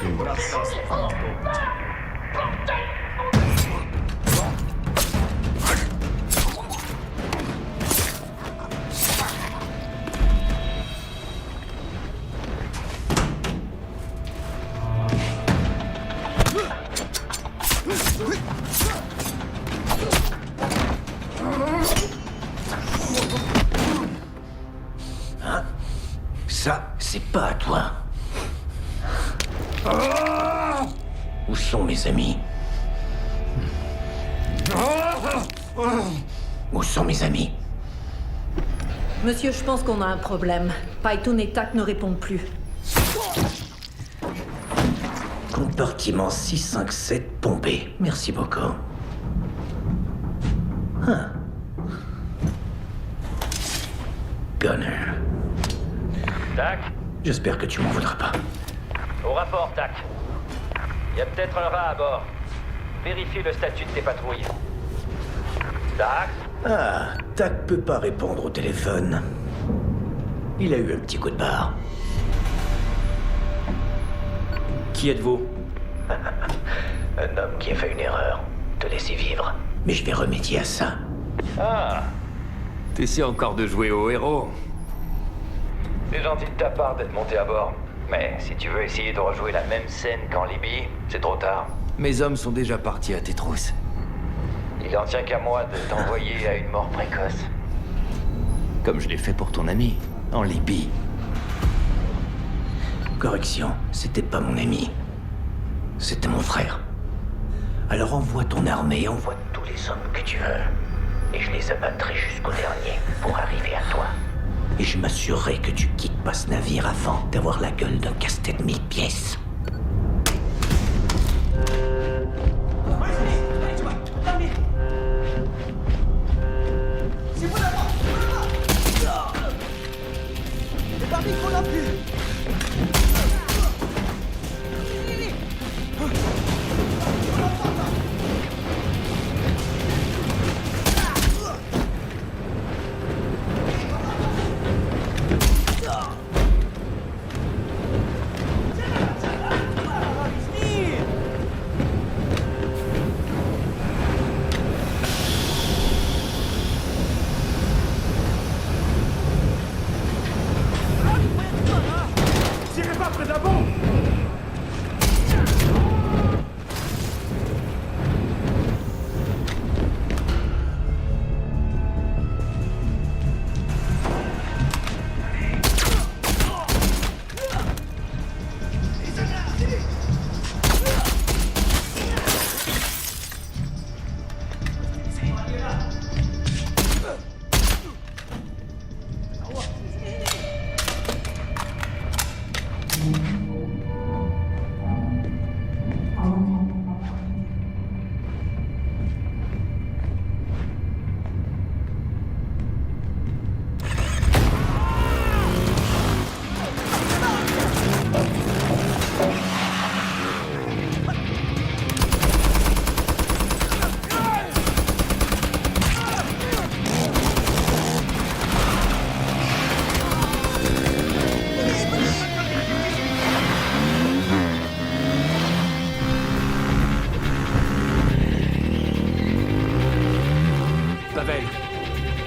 Ça, c'est pas à toi. Où sont mes amis? Où sont mes amis? Monsieur, je pense qu'on a un problème. Python et TAC ne répondent plus. Compartiment 657 bombé. Merci beaucoup. Hein. Gunner. Tac. J'espère que tu m'en voudras pas. Au rapport, Tac. Il y a peut-être un rat à bord. Vérifie le statut de tes patrouilles. Tac. Ah, Tac peut pas répondre au téléphone. Il a eu un petit coup de barre. Qui êtes-vous? Un homme qui a fait une erreur. Te laisser vivre. Mais je vais remédier à ça. Ah. T'essaies encore de jouer au héros. C'est gentil de ta part d'être monté à bord. Mais si tu veux essayer de rejouer la même scène qu'en Libye, c'est trop tard. Mes hommes sont déjà partis à tes trousses. Il en tient qu'à moi de t'envoyer à une mort précoce. Comme je l'ai fait pour ton ami, en Libye. Correction, c'était pas mon ami. C'était mon frère. Alors envoie ton armée, envoie tous les hommes que tu veux. Et je les abattrai jusqu'au dernier pour arriver à toi. Et je m'assurerai que tu quittes pas ce navire avant d'avoir la gueule d'un casse-tête 1000 pièces. C'est vous là-bas! C'est pas qu'on l'a pu!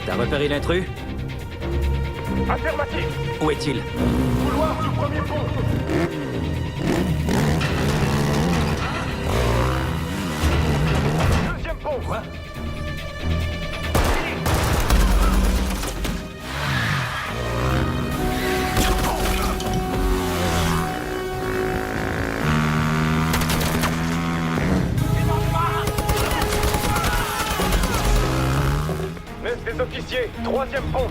T'as repéré l'intrus? Affirmatif. Où est-il? Couloir du premier pont. Deuxième pont. Quoi? Messe des officiers, troisième pont.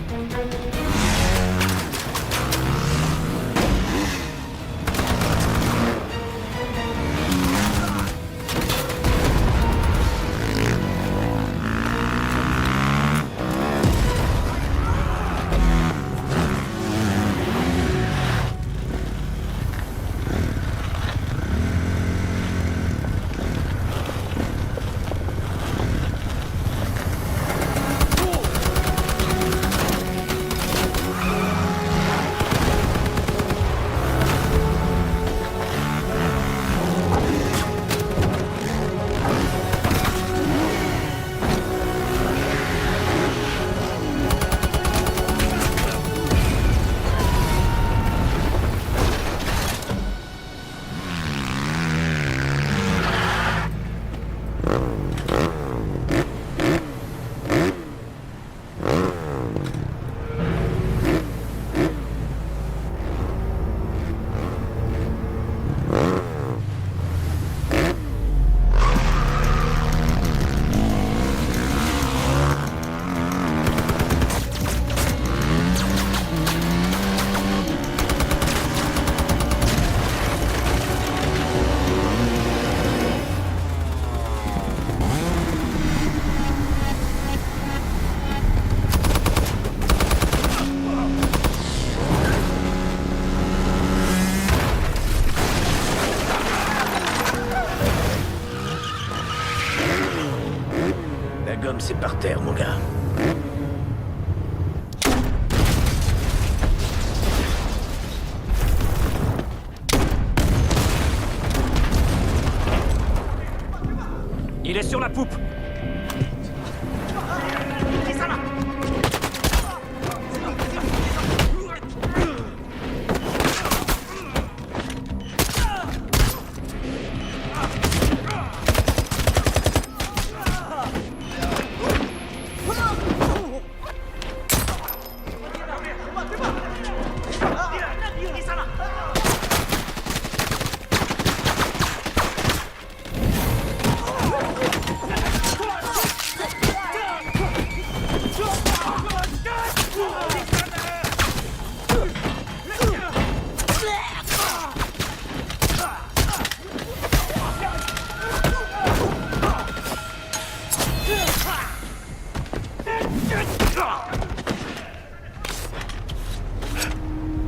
sur la poupe.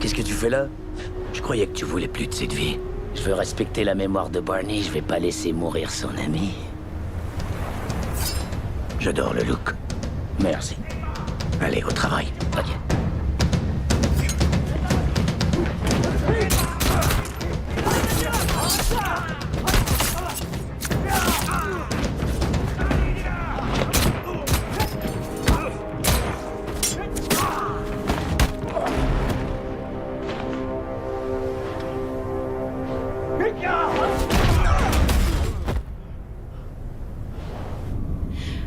Qu'est-ce que tu fais là? Je croyais que tu voulais plus de cette vie. Je veux respecter la mémoire de Barney, je vais pas laisser mourir son ami. J'adore le look. Merci. Allez, au travail. Ok.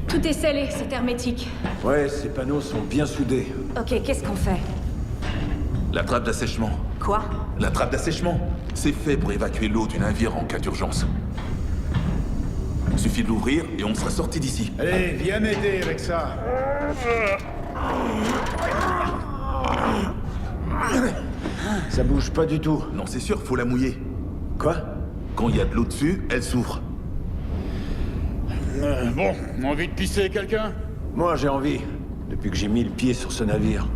Tout est scellé, c'est hermétique. Ouais, ces panneaux sont bien soudés. Ok, qu'est-ce qu'on fait? La trappe d'assèchement. Quoi? La trappe d'assèchement. C'est fait pour évacuer l'eau du navire en cas d'urgence. Suffit de l'ouvrir et on sera sorti d'ici. Allez, viens m'aider avec ça. Ça bouge pas du tout. Non, c'est sûr, faut la mouiller. Quoi? Quand il y a de l'eau dessus, elle s'ouvre. Bon, envie de pisser quelqu'un? Moi, j'ai envie. Depuis que j'ai mis le pied sur ce navire.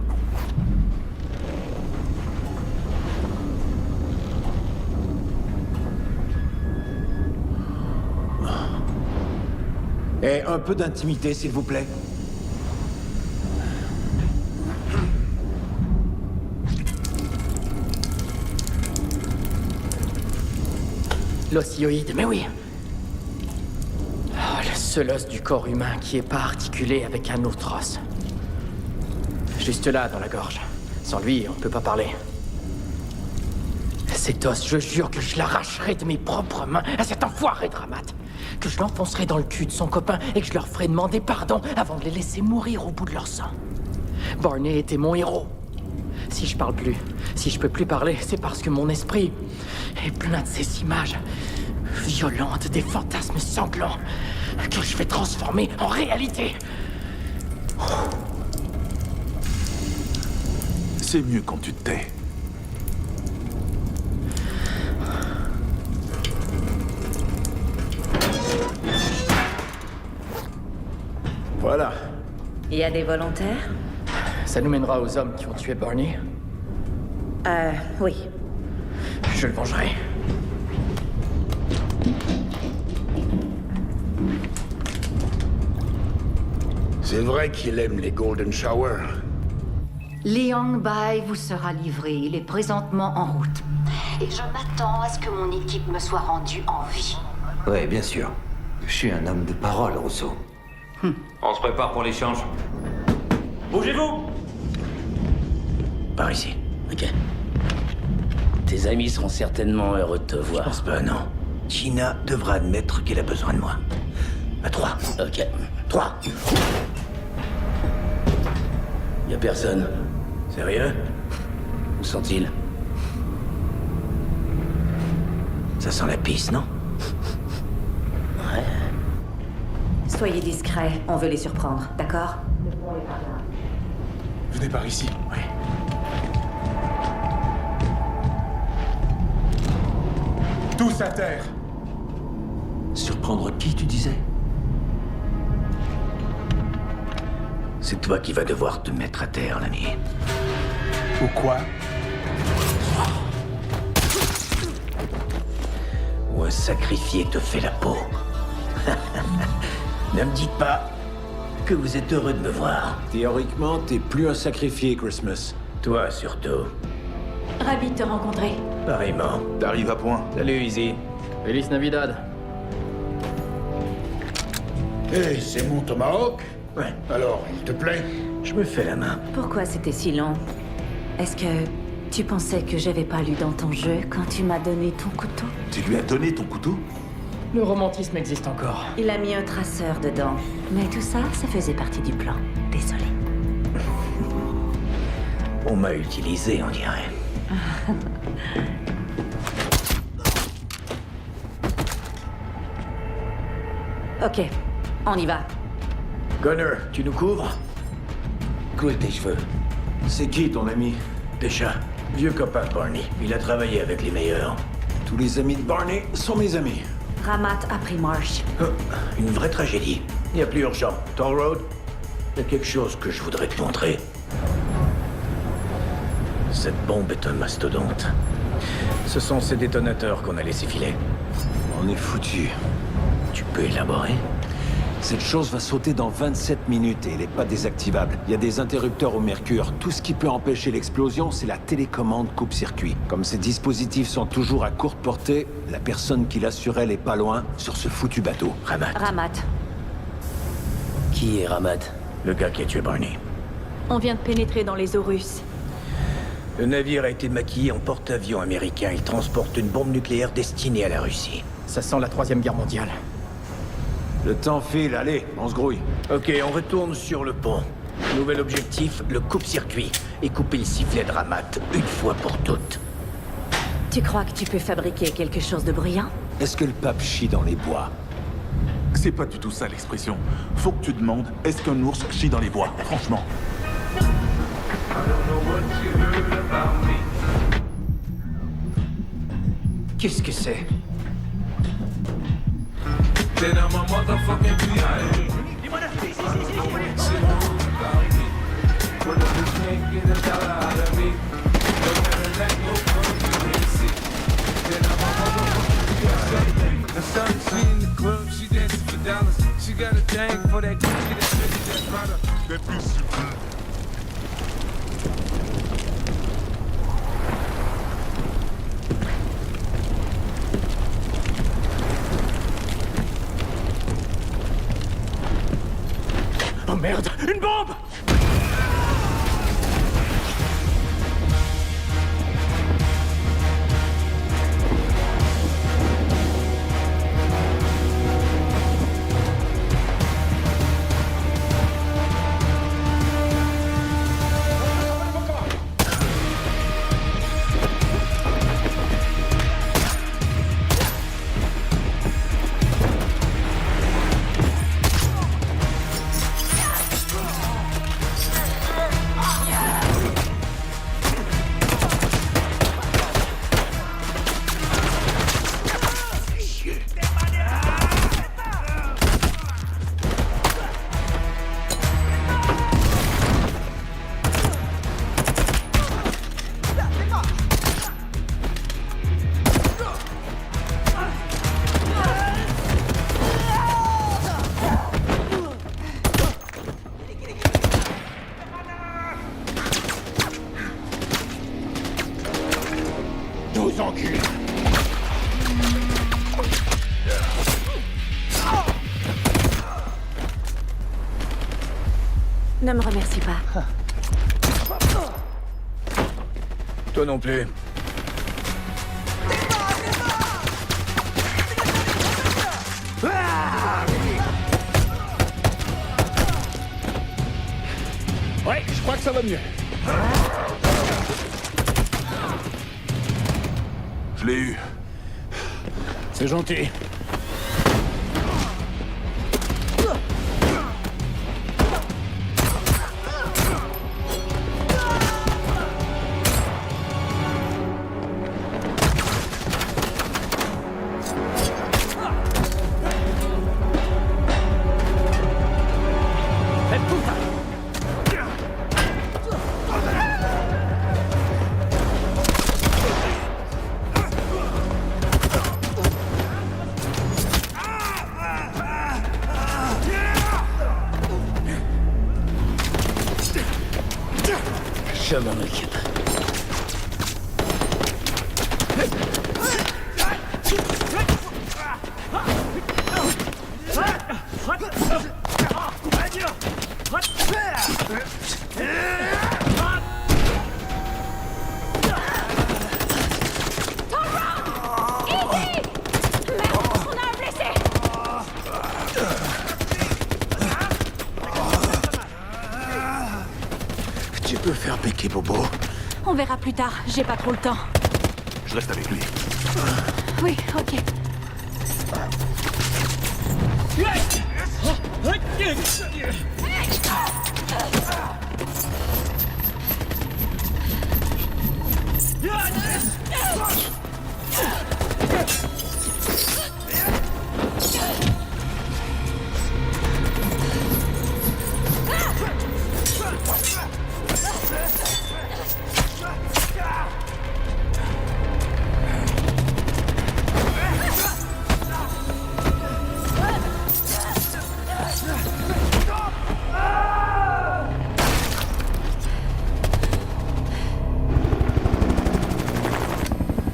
Et un peu d'intimité, s'il vous plaît. L'ossioïde, mais oui. Oh, le seul os du corps humain qui est pas articulé avec un autre os. Juste là, dans la gorge. Sans lui, on peut pas parler. Cet os, je jure que je l'arracherai de mes propres mains à cet enfoiré de Ramat. Que je l'enfoncerai dans le cul de son copain et que je leur ferai demander pardon avant de les laisser mourir au bout de leur sang. Barney était mon héros. Si je parle plus, si je peux plus parler, c'est parce que mon esprit est plein de ces images violentes, des fantasmes sanglants que je vais transformer en réalité. C'est mieux quand tu te tais. Voilà. Il y a des volontaires? Ça nous mènera aux hommes qui ont tué Barney. Oui. Je le vengerai. C'est vrai qu'il aime les Golden Shower. Liang Bai vous sera livré. Il est présentement en route. Et je m'attends à ce que mon équipe me soit rendue en vie. Ouais, bien sûr. Je suis un homme de parole, Rousseau. On se prépare pour l'échange. Bougez-vous! Par ici, ok. Tes amis seront certainement heureux de te voir. Je pense pas, non. Gina devra admettre qu'elle a besoin de moi. À 3. Ok. 3. Y a personne. Sérieux? Où sont-ils? Ça sent la pisse, non? Ouais. Soyez discrets, on veut les surprendre, d'accord? Venez par ici. Ouais. Tous à terre. Surprendre qui, tu disais? C'est toi qui vas devoir te mettre à terre, l'ami. Ou quoi? Ou un sacrifié te fait la peau. Ne me dites pas que vous êtes heureux de me voir. Théoriquement, t'es plus un sacrifié, Christmas. Toi, surtout. Ravi de te rencontrer. Pareillement. T'arrives à point. Salut, Izzy. Feliz Navidad. Hé, c'est mon Tomahawk? Ouais. Alors, il te plaît? Je me fais la main. Pourquoi c'était si long? Est-ce que tu pensais que j'avais pas lu dans ton jeu quand tu m'as donné ton couteau? Tu lui as donné ton couteau? Le romantisme existe encore. Il a mis un traceur dedans. Mais tout ça, ça faisait partie du plan. Désolé. On m'a utilisé, on dirait. Ok, on y va. Connor, tu nous couvres? Coule tes cheveux. C'est qui ton ami? Déjà, vieux copain de Barney. Il a travaillé avec les meilleurs. Tous les amis de Barney sont mes amis. Ramat a pris Marsh. Oh, une vraie tragédie. Il n'y a plus urgent. Toll Road, il y a quelque chose que je voudrais te montrer. Cette bombe est un mastodonte. Ce sont ces détonateurs qu'on a laissé filer. On est foutus. Tu peux élaborer? Cette chose va sauter dans 27 minutes et elle n'est pas désactivable. Il y a des interrupteurs au mercure. Tout ce qui peut empêcher l'explosion, c'est la télécommande coupe-circuit. Comme ces dispositifs sont toujours à courte portée, la personne qui l'a sur elle est pas loin, sur ce foutu bateau. Ramat. Qui est Ramat? Le gars qui a tué Barney. On vient de pénétrer dans les eaux russes. Le navire a été maquillé en porte-avions américain. Il transporte une bombe nucléaire destinée à la Russie. Ça sent la Troisième Guerre mondiale. Le temps file, allez, on se grouille. Ok, on retourne sur le pont. Nouvel objectif, le coupe-circuit. Et couper le sifflet de Ramat, une fois pour toutes. Tu crois que tu peux fabriquer quelque chose de brillant? Est-ce que le pape chie dans les bois? C'est pas du tout ça l'expression. Faut que tu demandes, est-ce qu'un ours chie dans les bois? Franchement. Qu'est-ce que c'est? Oh merde, une bombe! Ne me remercie pas. Toi non plus. Ouais, je crois que ça va mieux. Je l'ai eu. C'est gentil. Je m'en occupe. Tu peux faire péquer Bobo. On verra plus tard, j'ai pas trop le temps. Je reste avec lui. Oui, ok.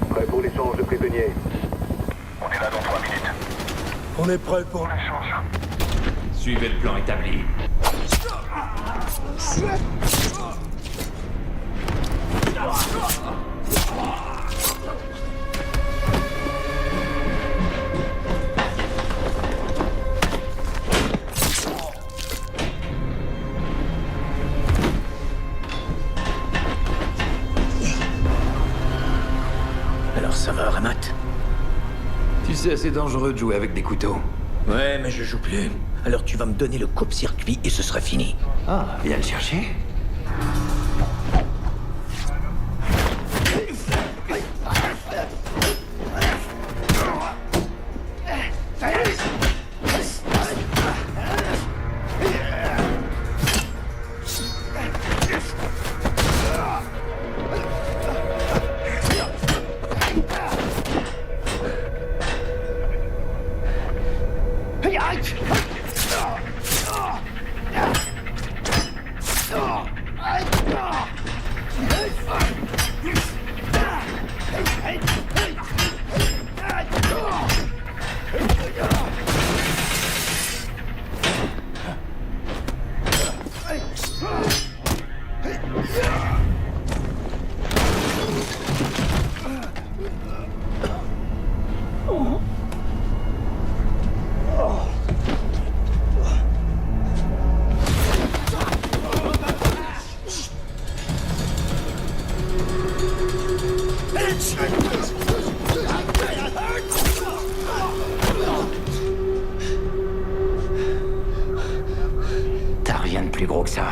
Prêt pour l'échange de prisonniers. On est là dans 3 minutes. On est prêt pour l'échange. Suivez le plan établi. Alors ça va, Ramat? Tu sais, c'est dangereux de jouer avec des couteaux. Ouais, mais je joue plus. Alors tu vas me donner le coupe-circuit et ce sera fini. Ah, viens le chercher. T'as rien de plus gros que ça.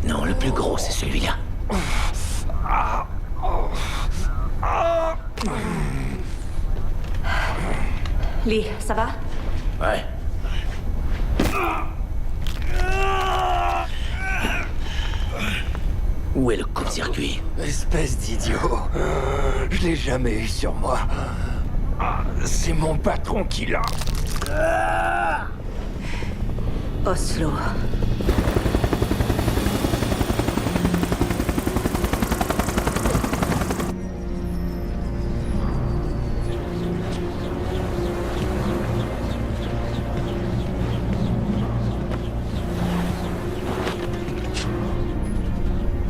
Non, le plus gros, c'est celui-là. Lee, ça va? Ouais. Où est le coupe-circuit? Espèce d'idiot. Je l'ai jamais eu sur moi. C'est mon patron qui l'a. Oslo.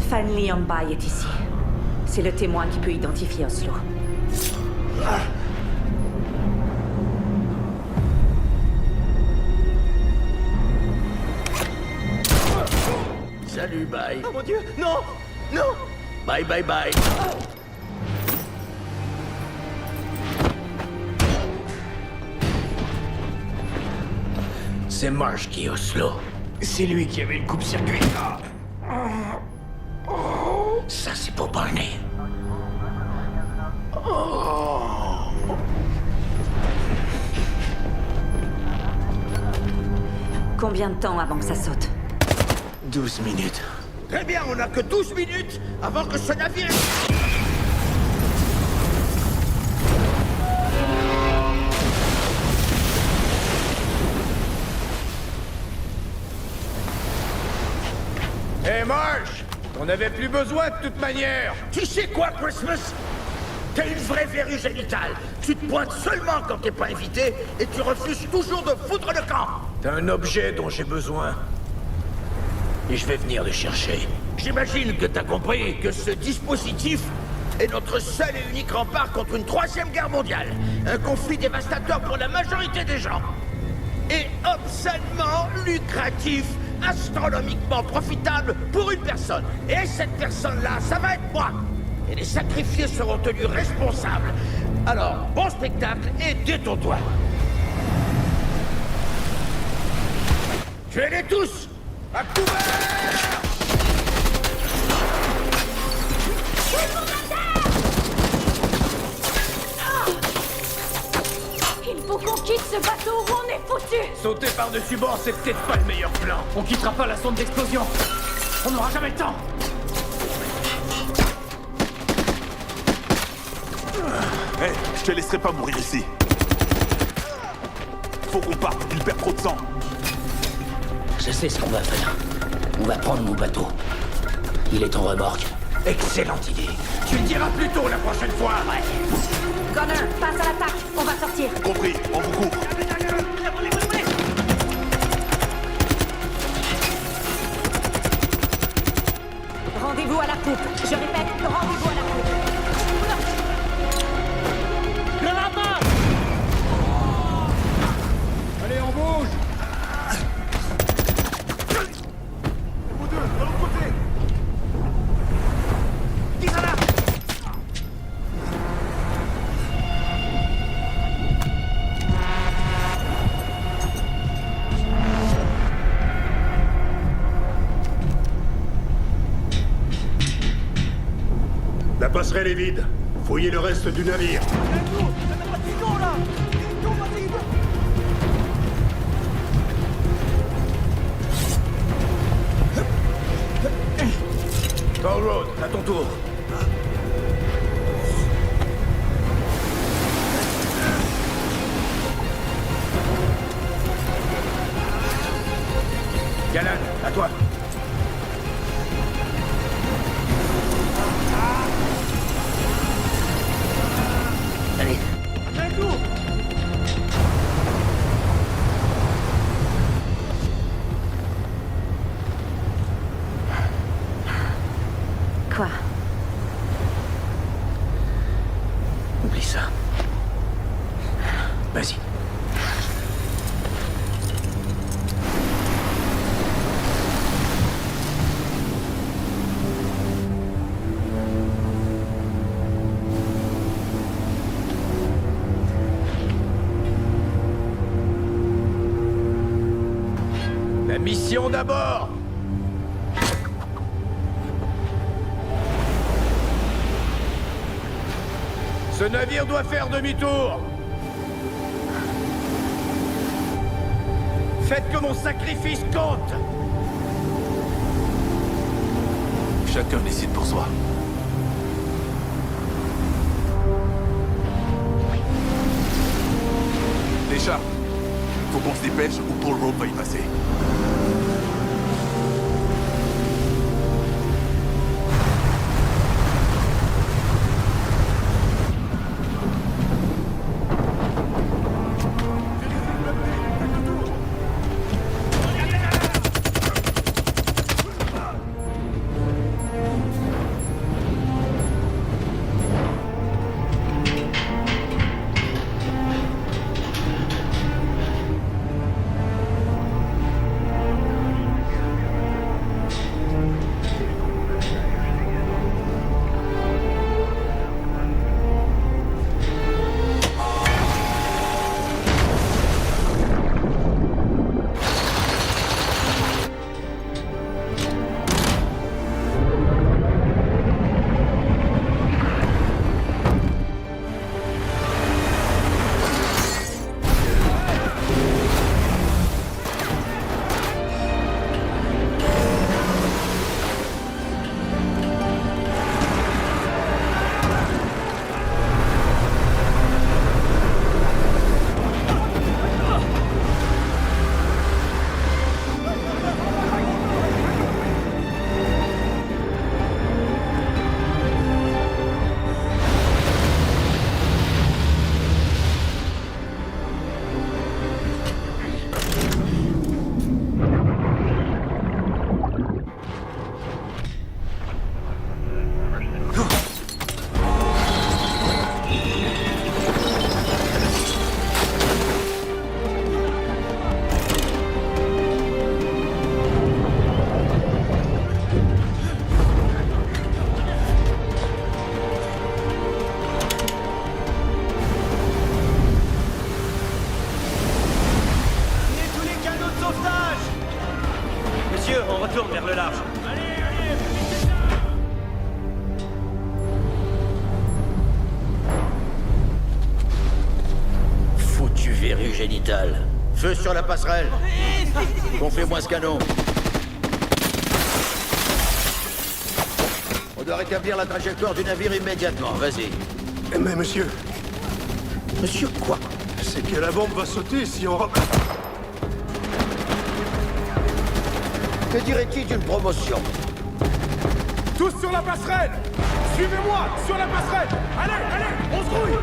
Fan Liang-bai est ici. C'est le témoin qui peut identifier Oslo. Salut, bye. Oh mon Dieu, non! Non! Bye, bye, bye. C'est Marsh qui est Oslo. C'est lui qui avait le coupe-circuit. Ça, c'est pour Barney. Combien de temps avant que ça saute? 12 minutes. Très bien, on n'a que 12 minutes avant que ce navire... Hé, Marsh! On n'avait plus besoin de toute manière! Tu sais quoi, Christmas? T'es une vraie verrue génitale. Tu te pointes seulement quand t'es pas invité et tu refuses toujours de foutre le camp. T'as un objet dont j'ai besoin. Et je vais venir le chercher. J'imagine que t'as compris que ce dispositif est notre seul et unique rempart contre une 3e guerre mondiale. Un conflit dévastateur pour la majorité des gens. Et obscènement lucratif, astronomiquement profitable pour une personne. Et cette personne-là, ça va être moi. Et les sacrifiés seront tenus responsables. Alors, bon spectacle et détends-toi. Tuez-les tous! À couvert! Il faut qu'on quitte ce bateau ou on est foutu! Sauter par-dessus bord, c'est peut-être pas le meilleur plan. On quittera pas la zone d'explosion. On n'aura jamais le temps. Hé, je te laisserai pas mourir ici. Faut qu'on parte, il perd trop de sang. Je sais ce qu'on va faire. On va prendre mon bateau. Il est en remorque. Excellente idée. Tu le diras plus tôt la prochaine fois. Ouais. Connor, passe à l'attaque. On va sortir. Compris, on vous court. Rendez-vous à la poupe. Je répète, rendez-vous à la poupe. Allez, on bouge! Vous deux, de l'autre côté. Disala! La passerelle est vide. Fouillez le reste du navire. Toll Road, à ton tour. Galan, à toi. Allez. Quoi? Oublie ça. Vas-y. La mission d'abord! Ce navire doit faire demi-tour. Faites que mon sacrifice compte. Chacun décide pour soi. Déjà, faut qu'on se dépêche ou Paul Road va y passer. vital. Feu sur la passerelle. Gonflez-moi ce canon. On doit rétablir la trajectoire du navire immédiatement. Vas-y. Mais monsieur... Monsieur quoi? C'est que la bombe va sauter si on... Que dirait-il d'une promotion? Tous sur la passerelle! Suivez-moi! Sur la passerelle! Allez, allez! On se grouille!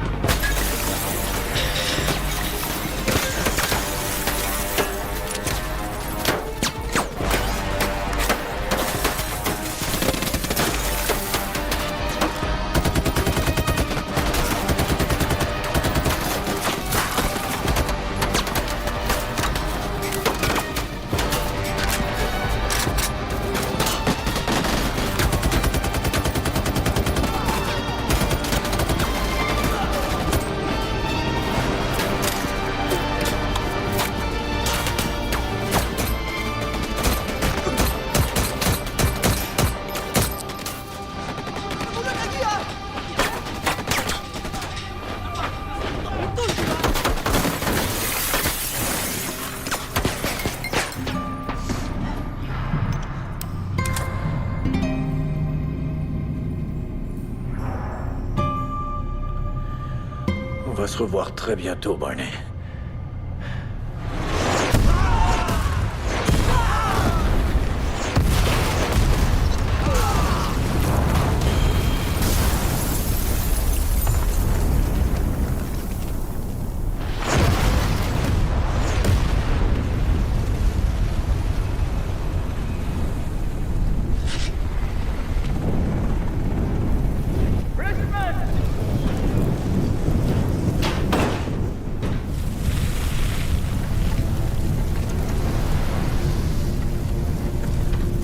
On va se revoir très bientôt, Barney.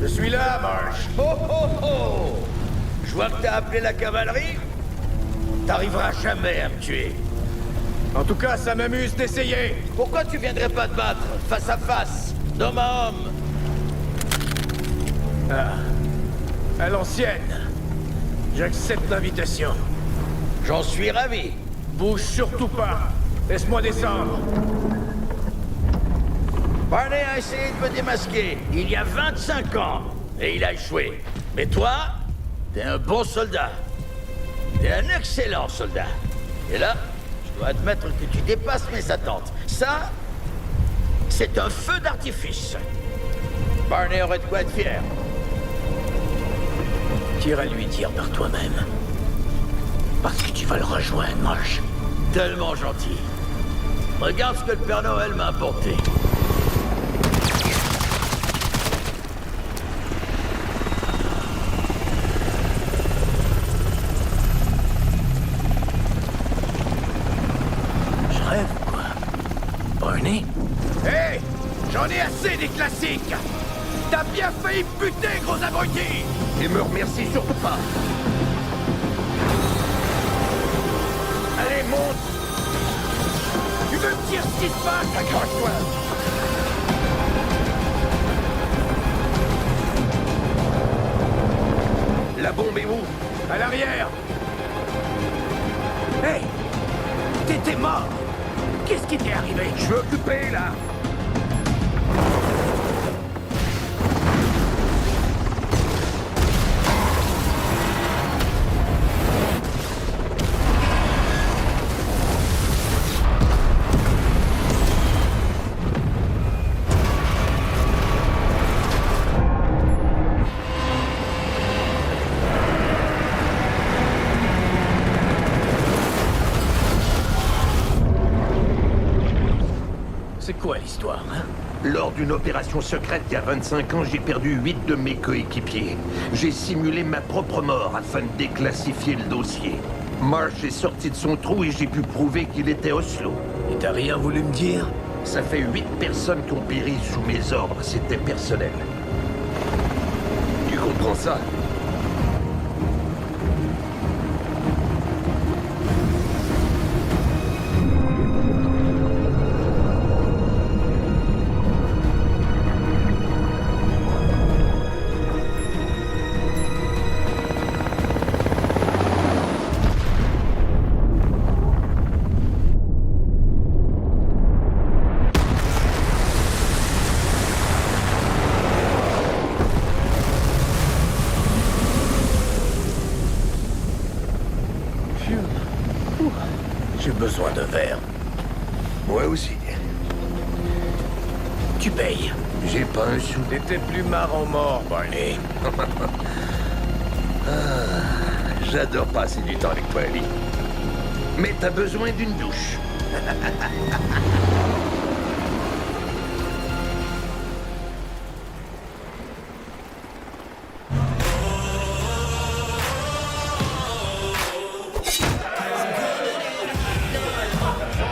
Je suis là, Marsh. Oh, oh, oh! Je vois que t'as appelé la cavalerie. T'arriveras jamais à me tuer. En tout cas, ça m'amuse d'essayer. Pourquoi tu viendrais pas te battre, face à face, d'homme à homme? À l'ancienne. J'accepte l'invitation. J'en suis ravi. Bouge surtout pas. Laisse-moi descendre. Barney a essayé de me démasquer il y a 25 ans, et il a échoué. Mais toi, t'es un bon soldat. T'es un excellent soldat. Et là, je dois admettre que tu dépasses mes attentes. Ça, c'est un feu d'artifice. Barney aurait de quoi être fier. T'iras lui dire par toi-même. Parce que tu vas le rejoindre, Marsh. Tellement gentil. Regarde ce que le Père Noël m'a apporté. Je rêve, quoi. Barney? Hé! J'en ai assez des classiques! T'as bien failli buter, gros abruti! Et me remercie surtout pas. Allez, monte! Tu veux me dire ce qui se passe? Accroche-toi! La bombe est où? À l'arrière! Hey! T'étais mort! Qu'est-ce qui t'est arrivé? Je suis occupé, là! C'est quoi l'histoire, hein? Lors d'une opération secrète il y a 25 ans, j'ai perdu 8 de mes coéquipiers. J'ai simulé ma propre mort afin de déclassifier le dossier. Marsh est sorti de son trou et j'ai pu prouver qu'il était Oslo. Et t'as rien voulu me dire? Ça fait 8 personnes qui ont péri sous mes ordres. C'était personnel. Tu comprends ça? J'ai besoin de verre. Moi aussi. Tu payes. J'ai pas un sou. T'étais plus marrant mort, Barney. J'adore passer du temps avec toi, Ali. Mais t'as besoin d'une douche.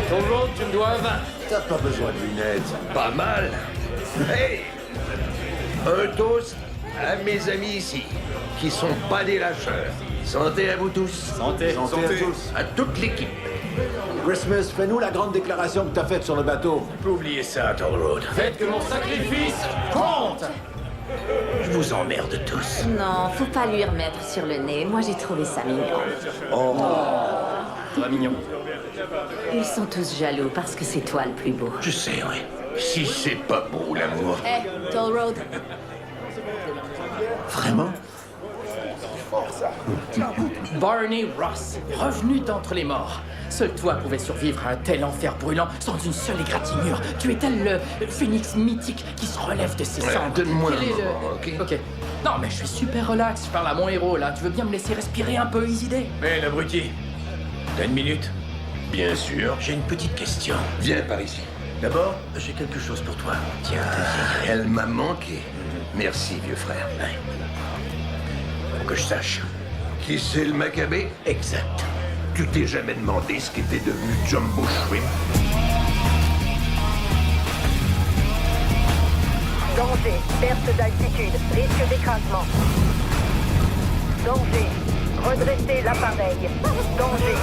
Ton road, tu me dois un 20. T'as pas besoin de lunettes. Pas mal. Hey! Un toast à mes amis ici, qui sont pas des lâcheurs. Santé à vous tous. Santé. Santé à tous. À toute l'équipe. Christmas, fais-nous la grande déclaration que t'as faite sur le bateau. Tu peux oublier ça, Toll Road. Faites que mon sacrifice compte. Je vous emmerde tous. Non, faut pas lui remettre sur le nez. Moi, j'ai trouvé ça mignon. Oh. Très mignon. Ils sont tous jaloux parce que c'est toi le plus beau. Je sais, oui. Si c'est pas beau, l'amour. Hey, Toll Road. Vraiment? Barney Ross, revenu d'entre les morts. Seul toi pouvais survivre à un tel enfer brûlant sans une seule égratignure. Tu es tel le phénix mythique qui se relève de ses cendres. Donne-moi Quel est un moment, ok. Non, mais je suis super relax. Je parle à mon héros, là. Tu veux bien me laisser respirer un peu, Isidé? Hé, l'abruti. T'as une minute? Bien sûr. J'ai une petite question. Viens par ici. D'abord, j'ai quelque chose pour toi. Tiens, Elle m'a manqué. Merci, vieux frère. faut que je sache. Qui c'est le Maccabée? Exact. Tu t'es jamais demandé ce qu'était devenu Jumbo Shrimp? Danger, perte d'altitude, risque d'écrasement. Danger, redressez l'appareil. Danger.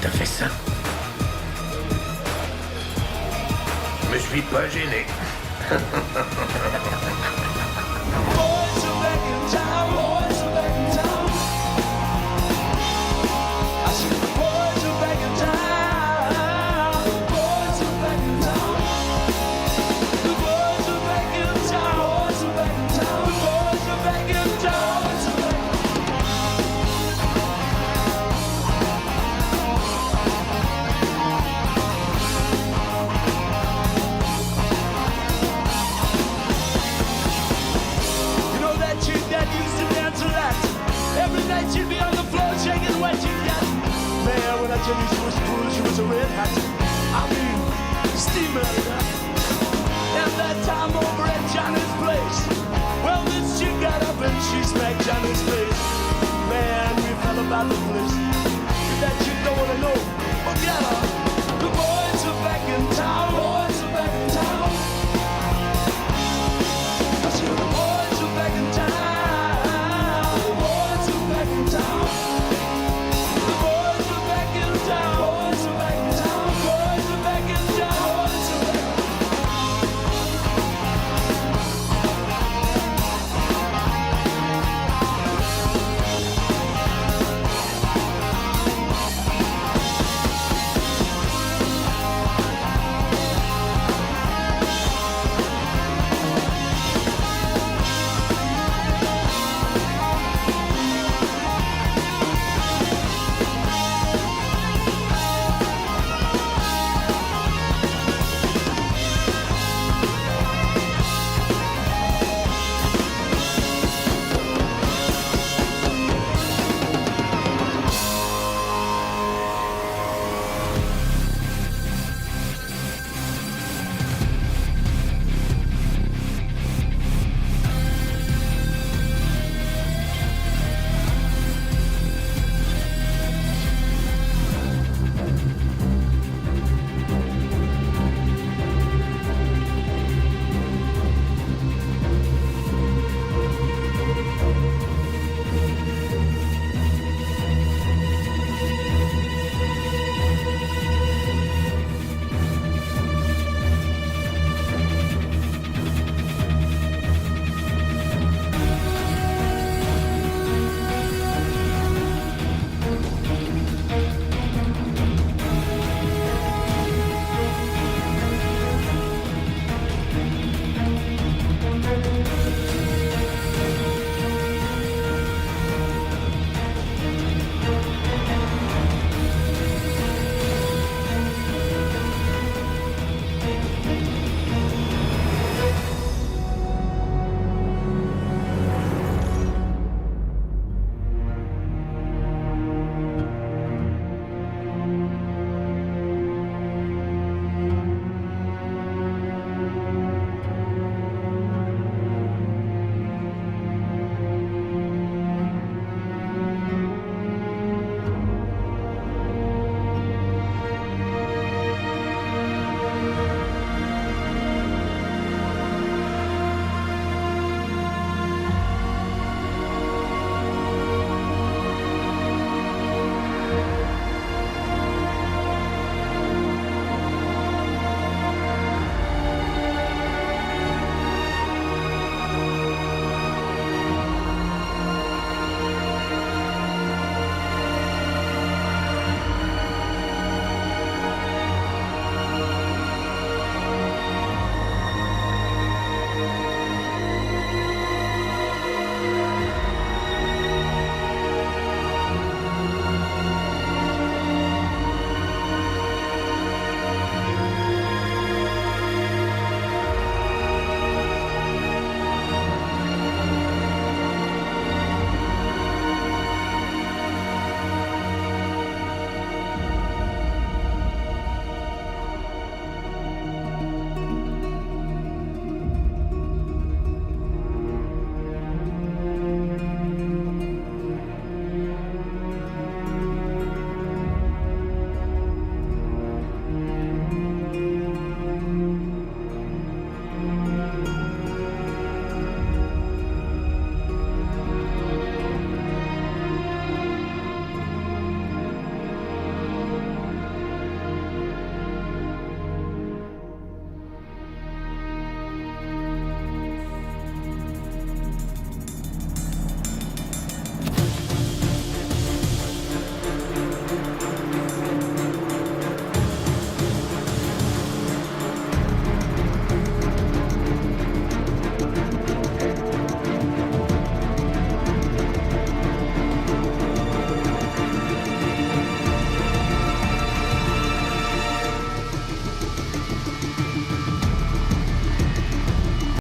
T'as fait ça? Je me suis pas gêné. Every night she'd be on the floor shaking what she got. Man, when I tell you she was cool, she was a red hot. I mean, steaming it up. And that time over at Johnny's place, well, this chick got up and she smacked Johnny's face. Man, we fell about the place. That chick don't wanna know